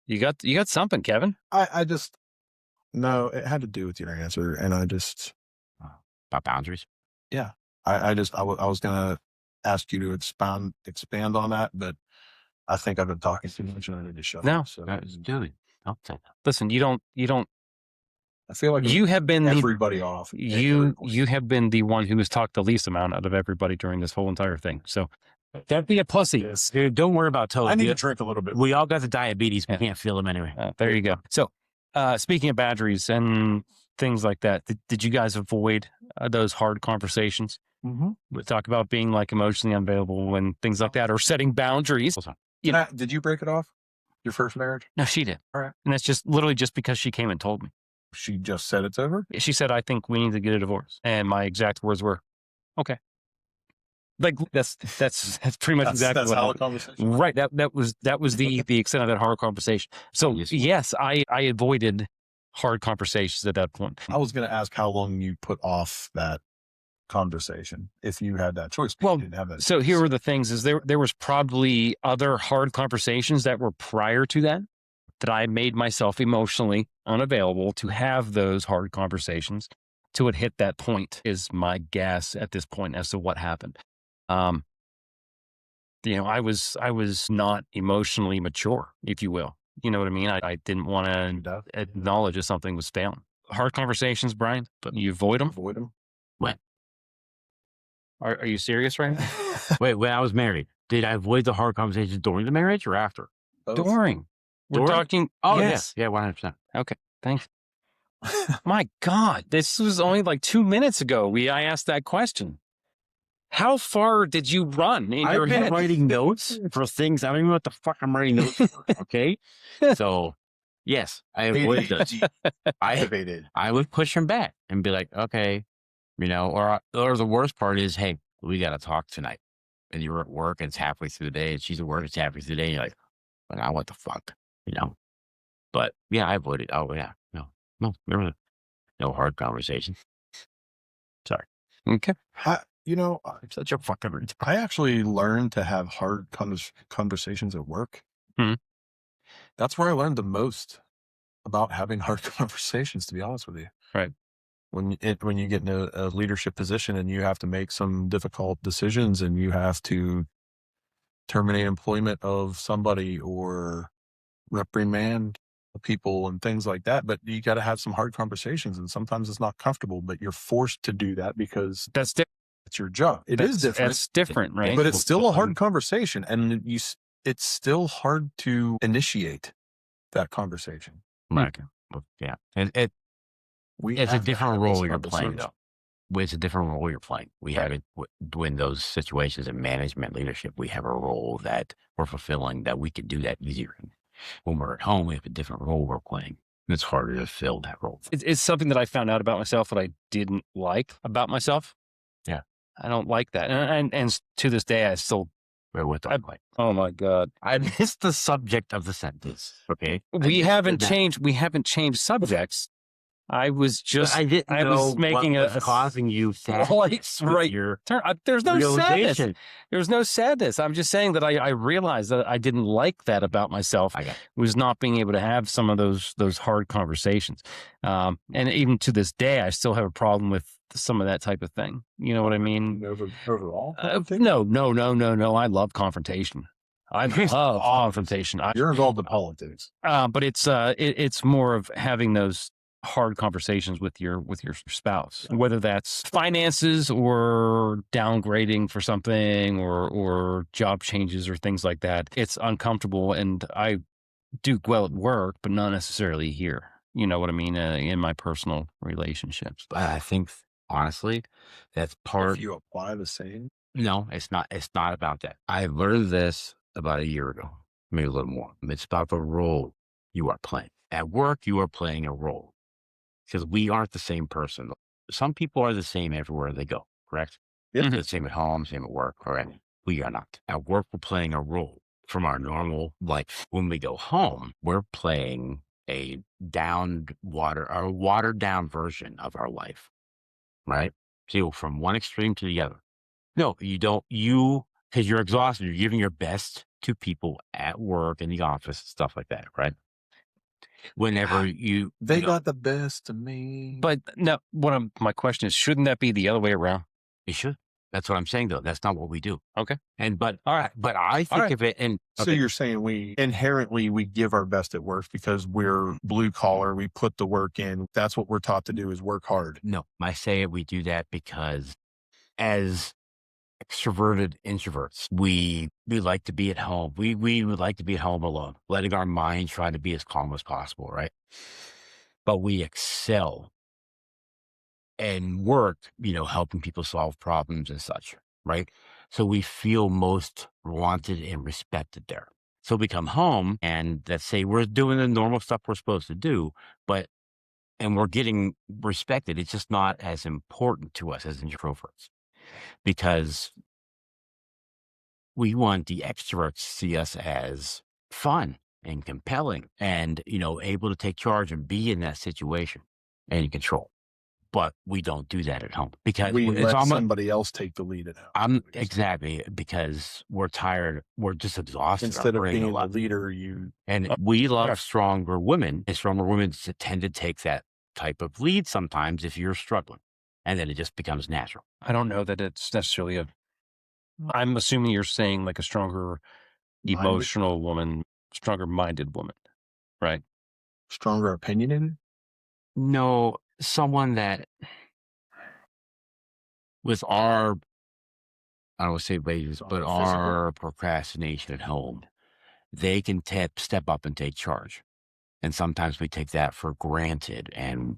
You got something, Kevin. I just, no, it had to do with your answer. And I just, About boundaries. yeah, I was going to ask you to expand on that, but I think I've been talking too much and I need to shut No. up. So Dude, I'll take that. Listen, you don't. I feel like You have been everybody off. you have been the one who has talked the least amount out of everybody during this whole entire thing. So don't be a pussy. Yes. Dude, don't worry about toes. I need to drink a little bit. We all got the diabetes. Yeah. We can't feel them anyway. There you go. So speaking of boundaries and things like that, did you guys avoid those hard conversations? Mm-hmm. We talk about being like emotionally unavailable and things like that, or setting boundaries. Did you break it off? Your first marriage? No, she did. All right. And that's just literally just because she came and told me. She just said it's over? She said, I think we need to get a divorce. And my exact words were, okay. Like that's pretty much exactly that's what how happened. the conversation. Right. That was the extent of that hard conversation. So yes, I avoided hard conversations at that point. I was going to ask how long you put off that conversation if you had that choice. Well, you didn't have that so choice. here were the things: is there was probably other hard conversations that were prior to that I made myself emotionally unavailable to have those hard conversations till it hit that point. Is my guess at this point as to what happened. I was not emotionally mature, if you will. You know what I mean? I didn't want to acknowledge if something was failing. Hard conversations, Brian, but you avoid them. Avoid them. When? Are you serious right now? Wait, when I was married, did I avoid the hard conversations during the marriage or after? During. We're During? talking. Oh, yes. Yeah, 100%. Okay. Thanks. My God, this was only like 2 minutes ago. I asked that question. How far did you run in your I've head? been writing notes for things. I don't even know what the fuck I'm writing notes for. Okay. So, yes, I avoided those. I would push him back and be like, okay, or the worst part is, hey, we got to talk tonight. And you're at work and it's halfway through the day and she's at work, it's halfway through the day. And you're like, well, now what the fuck, But yeah, I avoided. Oh, yeah. No, there was no hard conversation. Sorry. Okay. I'm such a fucking retard. I actually learned to have hard conversations at work. Hmm. That's where I learned the most about having hard conversations, to be honest with you. Right. When you get in a leadership position and you have to make some difficult decisions and you have to terminate employment of somebody or reprimand people and things like that, but you got to have some hard conversations, and sometimes it's not comfortable, but you're forced to do that because That's different. it's your job. It is different. It's different, right? But it's still a hard conversation, and it's still hard to initiate that conversation. Okay. Well, yeah. It's a different role you're playing, though. It's a different role you're playing. We have it when those situations in management leadership, we have a role that we're fulfilling that we can do that easier. When we're at home, we have a different role we're playing. It's harder to fill that role. It's something that I found out about myself that I didn't like about myself. Yeah. I don't like that. And to this day, I still. Oh my God. I missed the subject of the sentence. Okay. We haven't changed subjects. I was just. I didn't know was making what was causing you sadness. Right. There's no sadness. Realization. There's no sadness. I'm just saying that I realized that I didn't like that about myself. Was not being able to have some of those hard conversations. And even to this day, I still have a problem with some of that type of thing. You know what I mean? Overall? No. I love confrontation. I love confrontation. You're involved in politics. But it's more of having those hard conversations with your spouse, whether that's finances or downgrading for something or job changes or things like that. It's uncomfortable, and I do well at work, but not necessarily here. You know what I mean? In my personal relationships. I think honestly, that's part. If you apply the same. No, it's not. It's not about that. I learned this about a year ago, maybe a little more. It's about the role you are playing at work. You are playing a role. Because we aren't the same person. some people are the same everywhere they go, correct? Yeah. Mhm. The same at home, same at work, correct? We are not. At work, we're playing a role from our normal life. When we go home, we're playing a watered down version of our life, right? So from one extreme to the other. No, you don't. Because you're exhausted, you're giving your best to people at work, in the office, stuff like that, right? Whenever They you know, got the best of me. But no, my question is, shouldn't that be the other way around? you should. That's what I'm saying, though. That's not what we do. Okay. But All right. I think right. of it, and So okay, you're saying we give our best at work because we're blue collar. We put the work in. That's what we're taught to do is work hard. no, I say we do that because as extroverted introverts, we like to be at home. We would like to be at home alone, letting our mind try to be as calm as possible, right? But we excel and work, helping people solve problems and such, right? So we feel most wanted and respected there. So we come home and let's say we're doing the normal stuff we're supposed to do, and we're getting respected. It's just not as important to us as introverts because we want the extroverts to see us as fun and compelling and, able to take charge and be in that situation and in control. But we don't do that at home because We it's let almost somebody else take the lead at home. exactly because we're tired. We're just exhausted. Instead Our of brain a being the lot. leader, you And we love yeah. stronger women, and stronger women tend to take that type of lead sometimes if you're struggling. And then it just becomes natural. I don't know that it's necessarily I'm assuming you're saying like a stronger emotional woman, stronger minded woman, right? stronger opinionated. No, someone that with our, I don't want to say ladies, but our procrastination at home, they can step up and take charge. And sometimes we take that for granted, and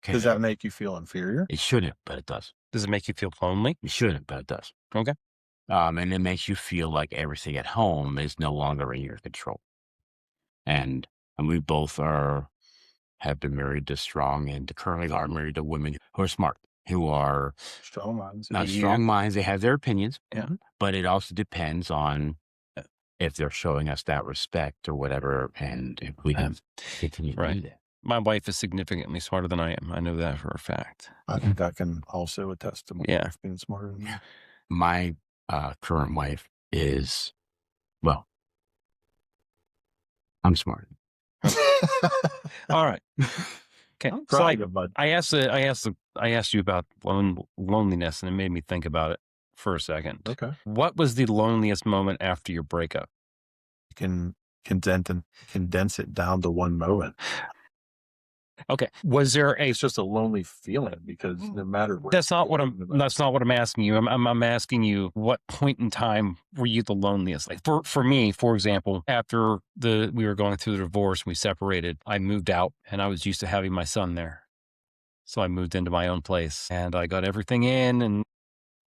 Does that make you feel inferior? it shouldn't, but it does. Does it make you feel lonely? It shouldn't, but it does. Okay. And it makes you feel like everything at home is no longer in your control. And we both have been married to strong and currently are married to women who are smart, who are Strong minds. not strong minds. They have their opinions, Yeah. but it also depends on if they're showing us that respect or whatever, and if we can continue to do that. My wife is significantly smarter than I am. I know that for a fact. I think I can also attest to my Yeah. wife being smarter than me. My current wife is, well, I'm smart. All right. Okay. I'm So proud of you, bud. I asked you about loneliness, and it made me think about it for a second. Okay. What was the loneliest moment after your breakup? You can condense it down to one moment. Okay. Was there a It's just a lonely feeling because no matter where That's not what you're I'm. going, That's not what I'm asking you. I'm asking you, what point in time were you the loneliest? Like for me, for example, after we were going through the divorce, we separated. I moved out, and I was used to having my son there, so I moved into my own place, and I got everything in,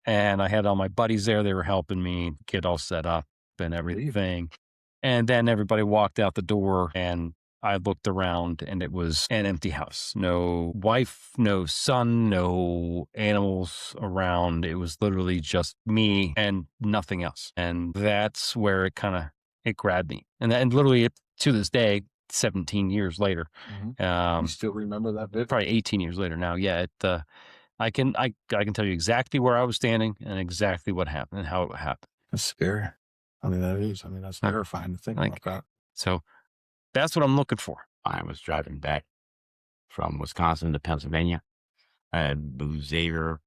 and I had all my buddies there. They were helping me get all set up and everything, and then everybody walked out the door, and I looked around and it was an empty house. No wife, no son, no animals around. It was literally just me and nothing else. And that's where it grabbed me. And literally to this day, 17 years later, you still remember that bit? probably 18 years later now. Yeah. I can tell you exactly where I was standing and exactly what happened and how it happened. That's scary. I mean, that is. I mean, that's terrifying to think about that. So that's what I'm looking for. I was driving back from Wisconsin to Pennsylvania. I had moved Xavier a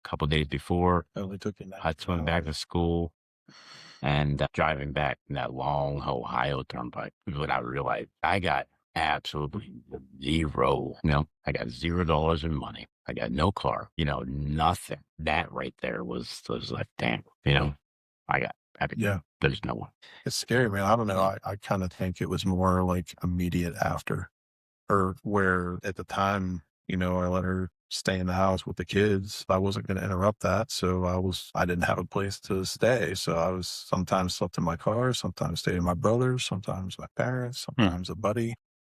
couple days before. It only took you I swung back to school and driving back in that long Ohio turnpike. What I realized, I got absolutely zero. I got $0 in money. I got no car. Nothing. That right there was like, damn. I got. Yeah. There's no one. It's scary, man. I don't know. I kind of think it was more like immediate after, or where at the time, I let her stay in the house with the kids. I wasn't going to interrupt that. So I didn't have a place to stay. So I was sometimes slept in my car, sometimes stayed with my brothers, sometimes my parents, sometimes a buddy.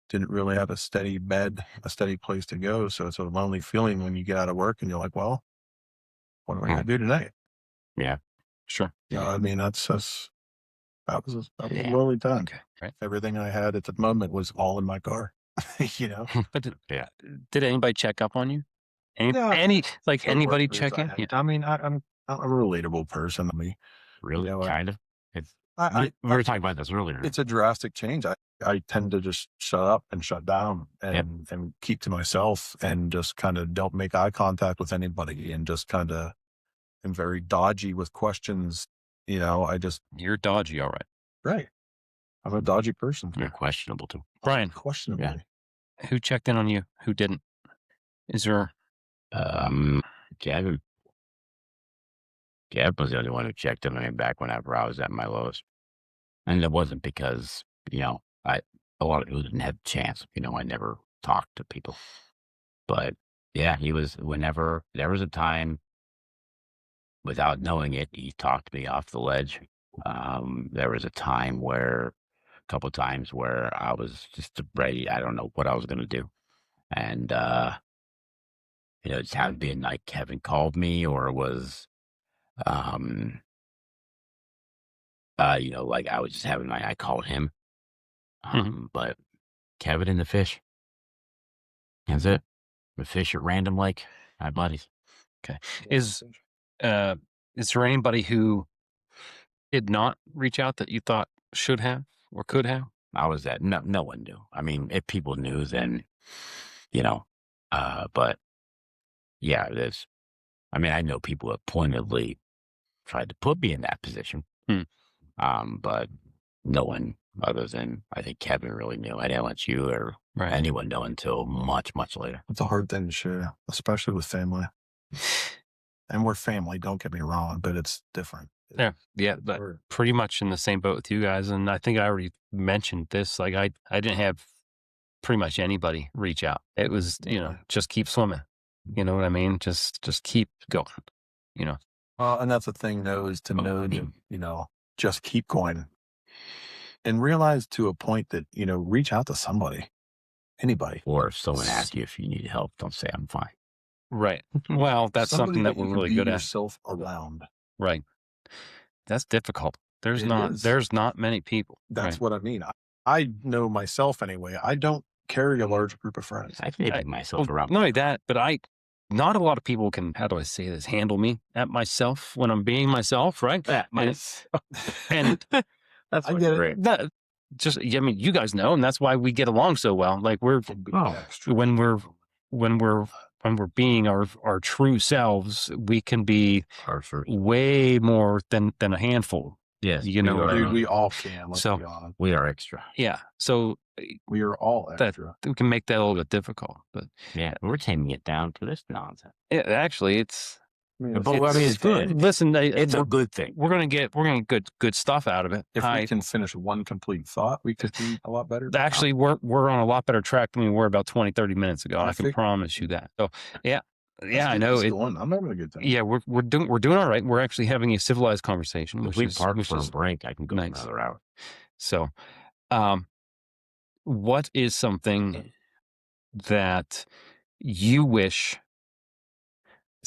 didn't really have a steady bed, a steady place to go. So it's a lonely feeling when you get out of work and you're like, well, what am I going to do tonight? Yeah. Sure. You know, I mean, that was a Yeah. lonely time. Okay. Right. Everything I had at the moment was all in my car, you know? But did anybody check up on you? Yeah. Anybody check in? Yeah. I mean, I'm a relatable person. I mean, Really? you know, Kind of? It's, I we were talking about this earlier. it's a drastic change. I tend to just shut up and shut down and keep to myself and just kind of don't make eye contact with anybody and just kind of am very dodgy with questions. You know, You're dodgy, all right. right. I'm a dodgy person. You're questionable too. Brian, Questionably. who checked in on you? Who didn't? Is there? Gavin. Gavin was the only one who checked in on me back whenever I was at my lowest. And it wasn't because, you know, a lot of people didn't have a chance. You know, I never talked to people. But yeah, he was, whenever there was a time, without knowing it, he talked me off the ledge. There was a couple times where I was just ready. I don't know what I was going to do. And, you know, it just happened to be a night Kevin called me, or it was, you know, like I was just having my, I called him. But Kevin and the fish. That's it. The fish at Random Lake. My buddies. Okay. Is there anybody who did not reach out that you thought should have or could have? I was at, no one knew. I mean, if people knew, then, you know, but yeah, I mean, I know people have pointedly tried to put me in that position. But no one other than, I think Kevin really knew. I didn't let you or anyone know until much, much later. It's a hard thing to share, especially with family. And we're family, don't get me wrong, but it's different. Yeah, but pretty much in the same boat with you guys. And I think I already mentioned this. Like I didn't have pretty much anybody reach out. It was, you know, just keep swimming. You know what I mean? Just keep going, you know. And that's the thing, though, is to know, you know, just keep going and realize to a point that, you know, reach out to somebody, anybody. Or if someone asks you if you need help, don't say I'm fine. Right. Well, that's something that we're really good at. Yourself around. Right. That's difficult. There's not many people. That's what I mean. I know myself anyway. I don't carry a large group of friends. I can make myself around. Not only that, but not a lot of people can, how do I say this, handle me at myself when I'm being myself, right? And that's I get it. That just, I mean, you guys know, and that's why we get along so well. Like when we're being our true selves, we can be way more than a handful. Yes, you know, dude, we all can. Let's be honest. We are extra. Yeah, so we are all extra. We can make that a little bit difficult, but yeah, we're taming it down to this nonsense. Actually, it's. It's good. Listen, it's a good thing. We're gonna get good stuff out of it. If we can finish one complete thought, we could be a lot better. Actually, we're on a lot better track than we were about 20, 30 minutes ago. I can promise you that. So yeah, I know. I'm having a good time. Yeah, we're doing all right. We're actually having a civilized conversation. If we park for a break, I can go another hour. So, what is something that you wish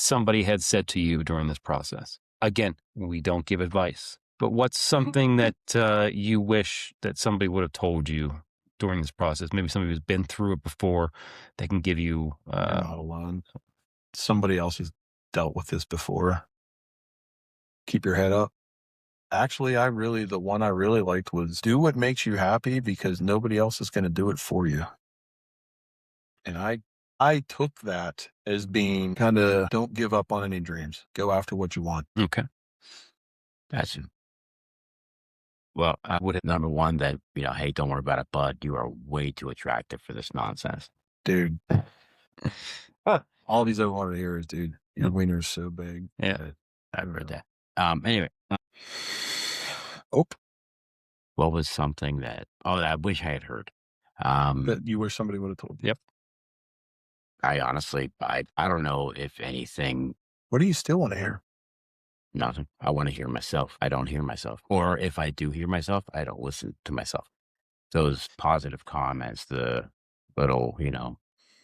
somebody had said to you during this process? Again, we don't give advice, but what's something that you wish that somebody would have told you during this process? Maybe somebody who's been through it before, they can give you. You're not alone. Somebody else has dealt with this before. Keep your head up. Actually, the one I really liked was do what makes you happy because nobody else is going to do it for you. And I took that as being kind of don't give up on any dreams. Go after what you want. Okay. Gotcha. Well, I would have number one that, you know, hey, don't worry about it, bud. You are way too attractive for this nonsense. Dude. All these I wanted to hear is, dude, your wiener's so big. Yeah. I've heard that. Anyway. What was something that I wish I had heard? That you wish somebody would have told you. Yep. I honestly, I don't know if anything. What do you still want to hear? Nothing. I want to hear myself. I don't hear myself. Or if I do hear myself, I don't listen to myself. those positive comments, the little,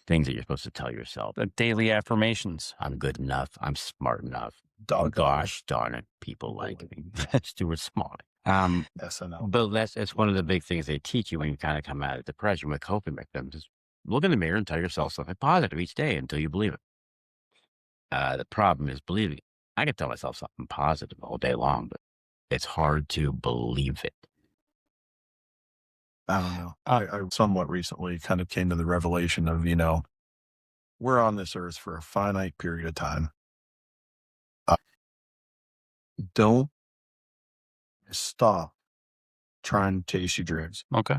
things that you're supposed to tell yourself. The daily affirmations. I'm good enough. I'm smart enough. Dog Gosh darn it, people like me. Stuart Smalley. SNL. But it's one of the big things they teach you when you kind of come out of depression with coping mechanisms. Is look in the mirror and tell yourself something positive each day until you believe it. The problem is believing it. I can tell myself something positive all day long, but it's hard to believe it. I don't know. I somewhat recently kind of came to the revelation of, we're on this earth for a finite period of time. Don't stop trying to chase your dreams. Okay.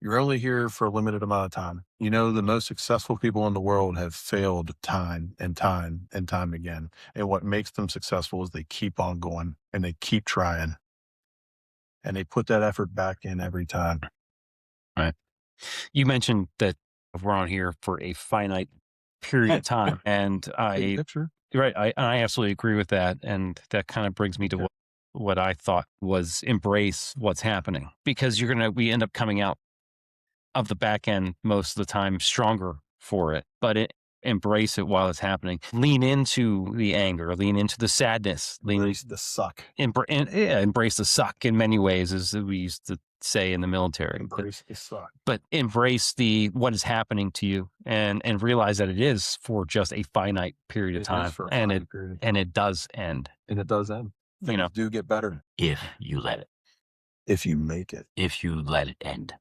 You're only here for a limited amount of time. The most successful people in the world have failed time and time and time again. And what makes them successful is they keep on going and they keep trying. And they put that effort back in every time. Right. You mentioned that we're on here for a finite period of time. And I absolutely agree with that. And that kind of brings me to what I thought was embrace what's happening, because we end up coming out of the back end most of the time stronger for it, but embrace it while it's happening. Lean into the anger, lean into the sadness, Embrace the suck. Embrace the suck in many ways, as we used to say in the military. Embrace the suck. But embrace what is happening to you and realize that it is for just a finite period of time. And it does end. And it does end. Things do get better. If you let it. If you make it. If you let it end.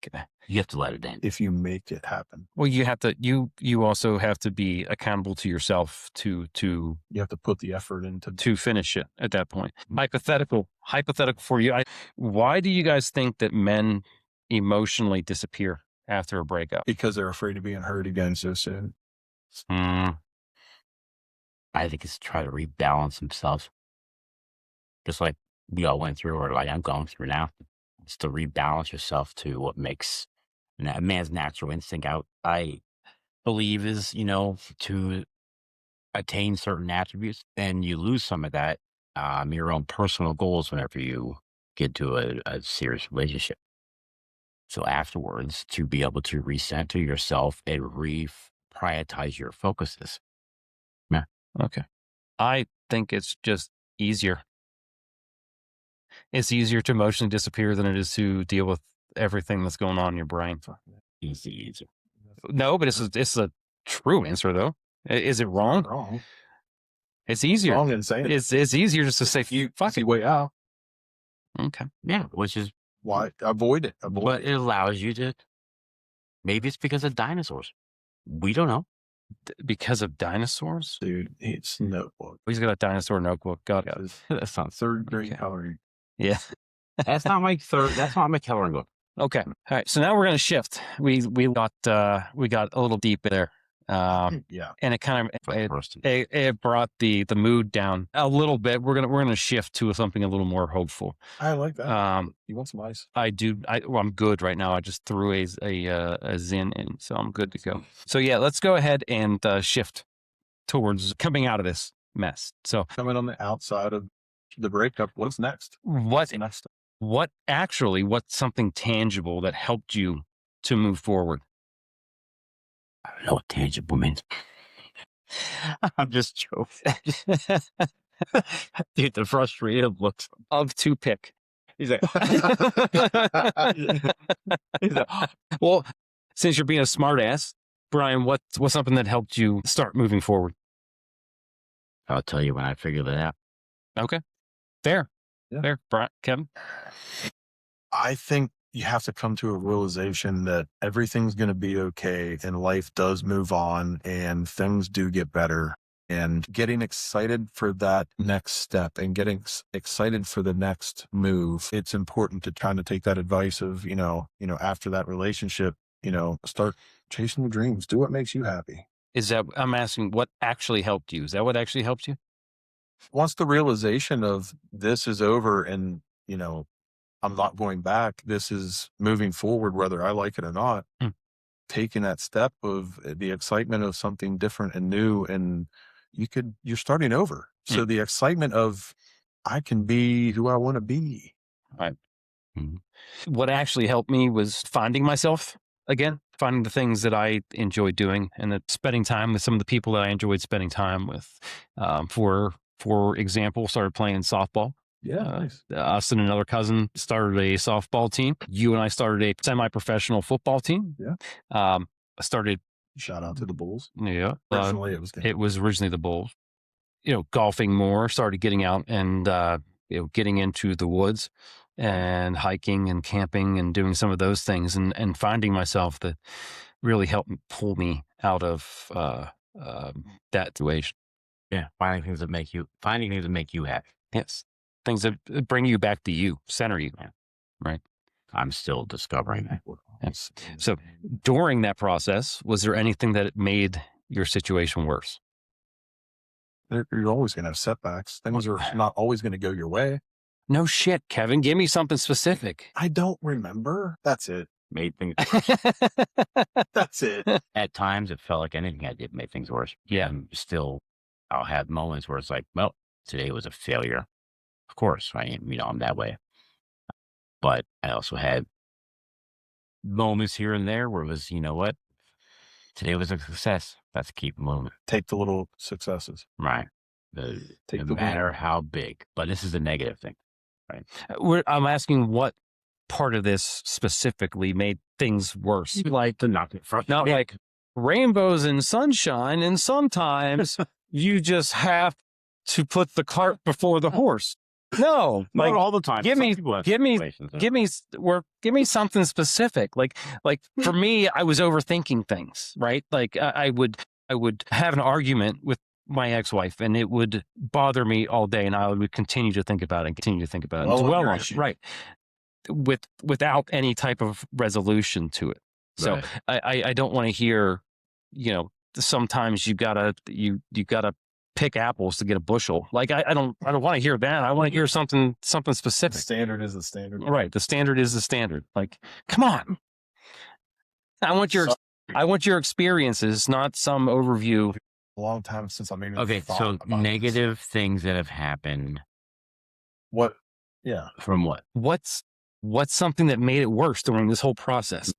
Okay. You have to let it end. If you make it happen. Well, you have to. You also have to be accountable to yourself to. You have to put the effort into to finish it at that point. Hypothetical for you. Why do you guys think that men emotionally disappear after a breakup? Because they're afraid of being hurt again so soon. I think it's to try to rebalance themselves. Just like we all went through, or like I'm going through now. It's to rebalance yourself to what makes a man's natural instinct out, I believe, is, to attain certain attributes. And you lose some of that, your own personal goals whenever you get to a serious relationship. So afterwards, to be able to recenter yourself and reprioritize your focuses. Yeah. Okay. I think it's just easier. It's easier to emotionally disappear than it is to deal with everything that's going on in your brain. Easy. No, but it's a true answer, though. Is it wrong? Wrong. It's easier. Wrong and saying it's easier just to say, fuck it. Way out. Okay. Yeah, which is why avoid it. But it allows you to. Maybe it's because of dinosaurs. We don't know. Because of dinosaurs? Dude, it's notebook. He's got a dinosaur notebook. God. That's not third grade coloring. Yeah. That's not my coloring book. Okay. All right. So now we're going to shift. We got a little deep there. Yeah. And it kind of it brought the mood down a little bit. We're gonna shift to something a little more hopeful. I like that. You want some ice? I do. I'm good right now. I just threw a Zyn in, so I'm good to go. So yeah, let's go ahead and shift towards coming out of this mess. So coming on the outside of the breakup, what's next? What's something tangible that helped you to move forward? I don't know what tangible means. I'm just joking. Dude, the frustrated looks of toothpick. He's like, well, since you're being a smart ass, Brian, what's something that helped you start moving forward? I'll tell you when I figure that out. Okay. Fair. Yeah. Fair. Brian, Kevin? I think you have to come to a realization that everything's going to be okay and life does move on and things do get better, and getting excited for that next step and getting excited for the next move. It's important to kind of take that advice of, after that relationship, start chasing your dreams, do what makes you happy. I'm asking what actually helped you. Is that what actually helped you? Once the realization of this is over and, I'm not going back. This is moving forward, whether I like it or not. Taking that step of the excitement of something different and new, and you're starting over. So the excitement of I can be who I want to be. Right. What actually helped me was finding myself again, finding the things that I enjoyed doing, and then spending time with some of the people that I enjoyed spending time with. For example, started playing softball. Yeah, nice. Us and another cousin started a softball team. You and I started a semi-professional football team. Yeah. Started. Shout out to the Bulls. Yeah. Originally, it was originally the Bulls. Golfing more, started getting out and, getting into the woods and hiking and camping and doing some of those things and finding myself that really helped pull me out of that situation. Yeah. Finding things that make you happy. Yes. Things that bring you back to you, center you. Yeah. Right. I'm still discovering that. Yes. So during that process, was there anything that made your situation worse? You're always going to have setbacks. Things are not always going to go your way. No shit, Kevin. Give me something specific. I don't remember. That's it. Made things That's it. at times it felt like anything I did made things worse. Yeah. And still I'll have moments where it's like, well, today was a failure. Of course, I'm that way. But I also had moments here and there where it was, you know what? Today was a success. Let's keep moving. Take the little successes. Right. Take No the matter how big. But this is the negative thing. Right. I'm asking what part of this specifically made things worse. Like to knock it from Not like rainbows and sunshine, and sometimes you just have to put the cart before the horse. No, not all the time. give Some me people have give me situations, give me something specific. Like for me, I was overthinking things, right? Like I would have an argument with my ex-wife, and it would bother me all day, and I would continue to think about it and continue to think about it. Well, Dwell your on it, issue. right? Without any type of resolution to it. So Right. I don't want to hear, sometimes you gotta pick apples to get a bushel. Like I don't want to hear that. I want to hear something The specific. standard is the standard. Right. The standard is the standard. Like, come on. I want your experiences, not some overview. A long time since I made Okay, so negative things that have happened What? Yeah. from what? What's something that made it worse during this whole process?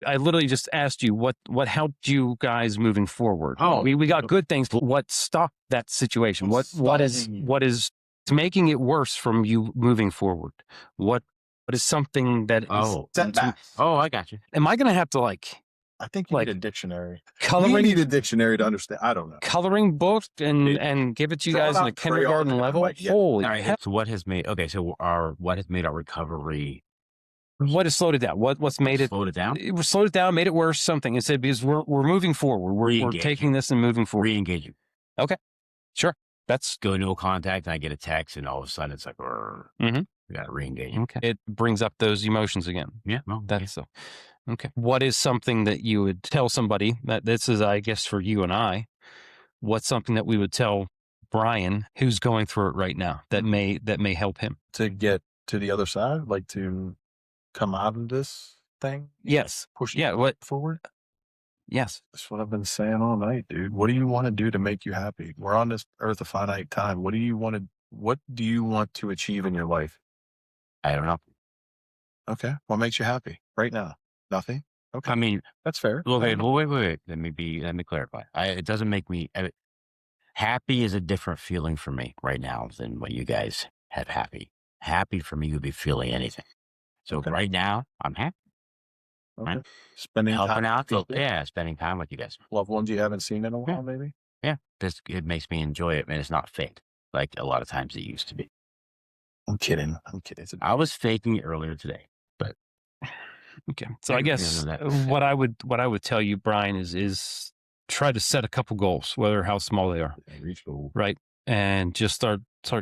I literally just asked you what helped you guys moving forward. Oh. we got good things. But what stopped that situation? What is making it worse from you moving forward? What is something that is Setbacks. Oh, I got you. am I going to have to I think you like, need a dictionary. You coloring need a dictionary to understand. I don't know. coloring book and give it to you Draw guys in out a kindergarten crayon, level? like, yeah. Holy All right. hell. So what has made our recovery What has slowed it down? What's made it slowed it down? It was slowed it down, made it worse, something. It said because we're moving forward. We're Re-engaging. taking this and moving forward. Re-engaging. Sure. That's Go no contact, and I get a text, and all of a sudden it's like, Mhm. we got to re-engage. okay. It brings up those emotions again. Yeah. Well, That's so. Okay. What is something that you would tell somebody that this is, I guess, for you and I? What's something that we would tell Brian who's going through it right now that may help him? To get to the other side, like to come out of this thing. Yes. Push Yeah. What? forward. Yes. That's what I've been saying all night, dude. What do you want to do to make you happy? We're on this earth a finite time. What do you want to achieve in your life? I don't know. Okay. What makes you happy right now? Nothing. Okay. I mean, That's fair. wait. Let me clarify. It doesn't make me happy is a different feeling for me right now than what you guys have happy. Happy for me would be feeling anything. So Okay. right now, I'm happy. Okay. Right. Spending Helping time out. with Spending time with you guys. loved ones you haven't seen in a while, maybe. Yeah. It makes me enjoy it, and it's not fake like a lot of times it used to be. I'm kidding. It's I was faking it earlier today. Okay. So I guess what I would tell you, Brian, is try to set a couple goals, whether how small they are, right? And just start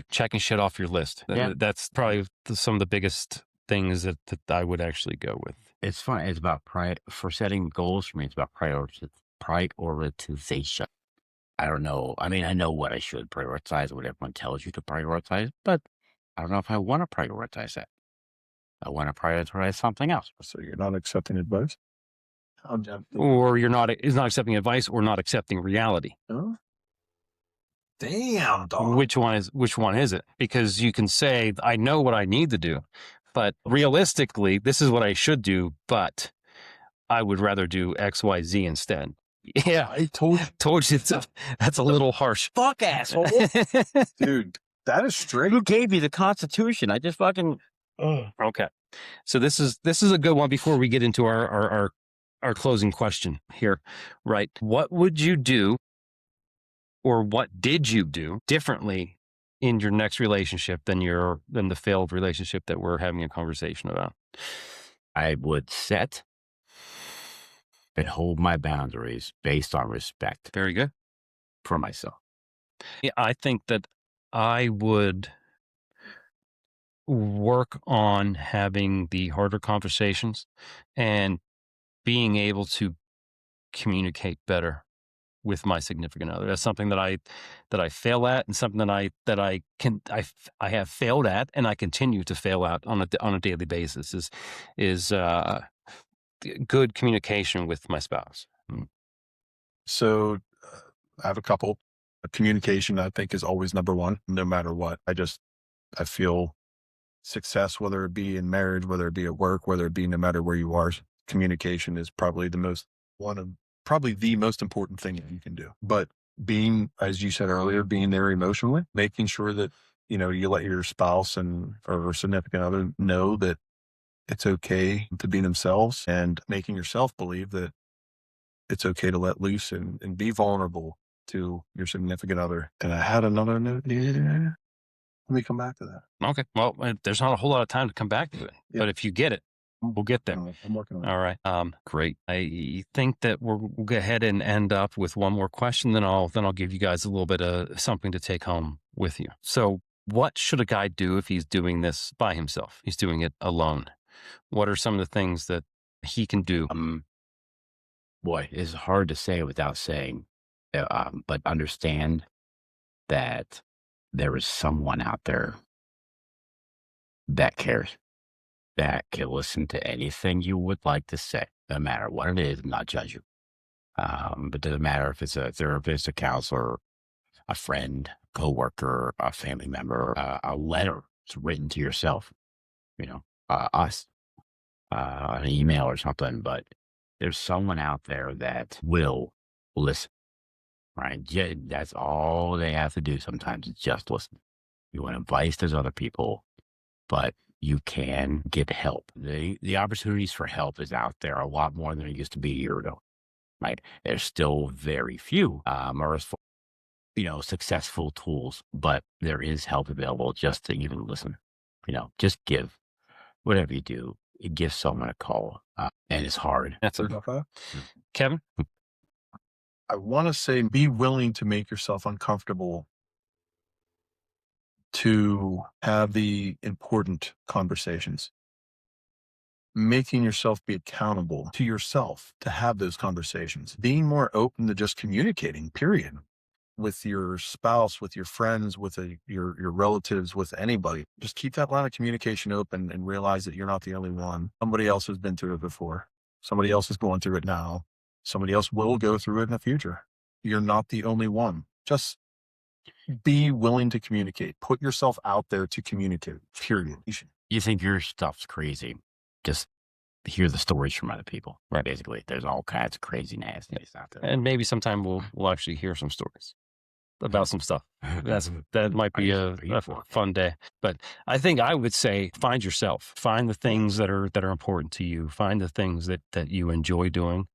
checking shit off your list. Yeah. That's probably some of the biggest things that I would actually go with. It's fun. It's about for setting goals for me. It's about prioritization. I don't know. I mean, I know what I should prioritize, what everyone tells you to prioritize, but I don't know if I want to prioritize that. I want to prioritize something else. So you're not accepting advice? Or you're not accepting advice or not accepting reality. Oh. Damn, dog. Which one is it? Because you can say, I know what I need to do, but realistically, this is what I should do, but I would rather do X, Y, Z instead. Yeah, I told you that's a little harsh. Fuck, asshole. dude, that is straight. Who gave you the Constitution? I just fucking. Okay. So this is a good one before we get into our closing question here, right? What would you do or what did you do differently in your next relationship than the failed relationship that we're having a conversation about? I would set and hold my boundaries based on respect Very good. for myself. Yeah, I think that I would work on having the harder conversations and being able to communicate better with my significant other. That's something that I fail at, and something that I have failed at, and I continue to fail at on a daily basis. Is good communication with my spouse. So I have a couple. Communication, I think, is always number one, no matter what. I feel success, whether it be in marriage, whether it be at work, whether it be no matter where you are, communication is probably the most important thing that you can do. But being, as you said earlier, being there emotionally, making sure that, you let your spouse or significant other know that it's okay to be themselves, and making yourself believe that it's okay to let loose and be vulnerable to your significant other. And I had another note. Yeah. Let me come back to that. Okay. Well, there's not a whole lot of time to come back to it, but if you get it, we'll get there. I'm working on it. All right. Great. I think that we'll go ahead and end up with one more question. Then I'll give you guys a little bit of something to take home with you. So, what should a guy do if he's doing this by himself? He's doing it alone. What are some of the things that he can do? Boy, it's hard to say without saying, but understand that there is someone out there that cares, that can listen to anything you would like to say, no matter what it is, and not judge you. But it doesn't matter if it's a therapist, a counselor, a friend, coworker, a family member, a letter it's written to yourself, us, an email or something. But there's someone out there that will listen, right? Yeah, that's all they have to do sometimes is just listen. You want advice, there's other people, but you can get help. The opportunities for help is out there a lot more than it used to be a year ago, right? There's still very few, successful tools, but there is help available just to even listen. Just give whatever you do. Give someone a call, and it's hard. That's it. Kevin? I want to say, be willing to make yourself uncomfortable to have the important conversations. Making yourself be accountable to yourself to have those conversations. Being more open to just communicating, period. With your spouse, with your friends, with your relatives, with anybody. Just keep that line of communication open and realize that you're not the only one. Somebody else has been through it before. Somebody else is going through it now. Somebody else will go through it in the future. You're not the only one. Just be willing to communicate. Put yourself out there to communicate, period. You think your stuff's crazy. Just hear the stories from other people. Right. Basically, there's all kinds of crazy nastiness out there. And maybe sometime we'll actually hear some stories about some stuff. That might be a fun day. But I think I would say find yourself. Find the things that are important to you. Find the things that you enjoy doing.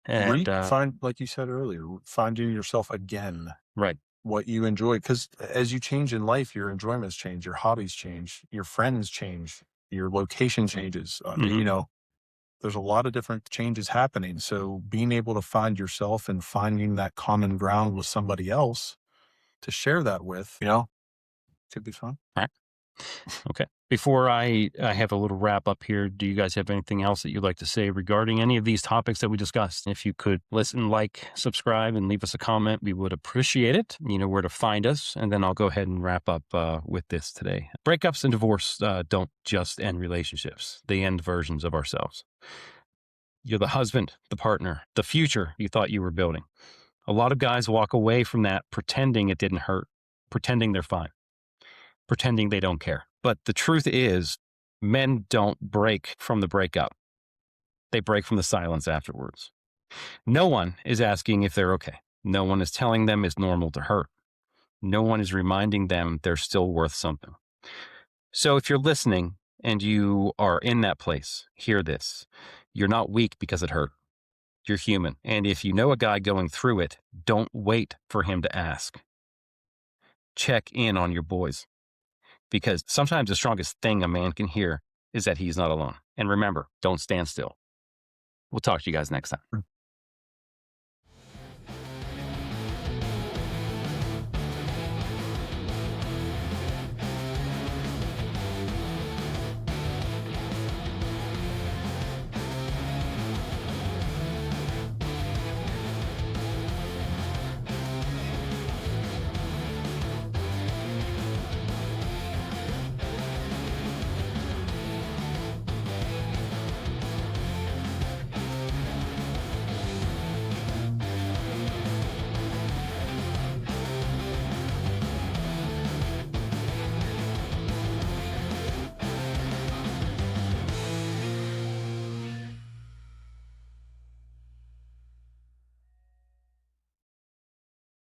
And find, like you said earlier, finding yourself again. Right. What you enjoy. Because as you change in life, your enjoyments change, your hobbies change, your friends change, your location changes. There's a lot of different changes happening. So being able to find yourself and finding that common ground with somebody else to share that with, could be fun. All right. Okay. Before I have a little wrap up here, do you guys have anything else that you'd like to say regarding any of these topics that we discussed? If you could listen, subscribe, and leave us a comment, we would appreciate it. You know where to find us. And then I'll go ahead and wrap up with this today. Breakups and divorce don't just end relationships. They end versions of ourselves. You're the husband, the partner, the future you thought you were building. A lot of guys walk away from that pretending it didn't hurt, pretending they're fine, pretending they don't care. But the truth is, Men don't break from the breakup. They break from the silence afterwards. No one is asking if they're okay. No one is telling them it's normal to hurt. No one is reminding them they're still worth something. So if you're listening and you are in that place, hear this. You're not weak because it hurt. You're human. And if you know a guy going through it, don't wait for him to ask. Check in on your boys. Because sometimes the strongest thing a man can hear is that he's not alone. And remember, don't stand still. We'll talk to you guys next time.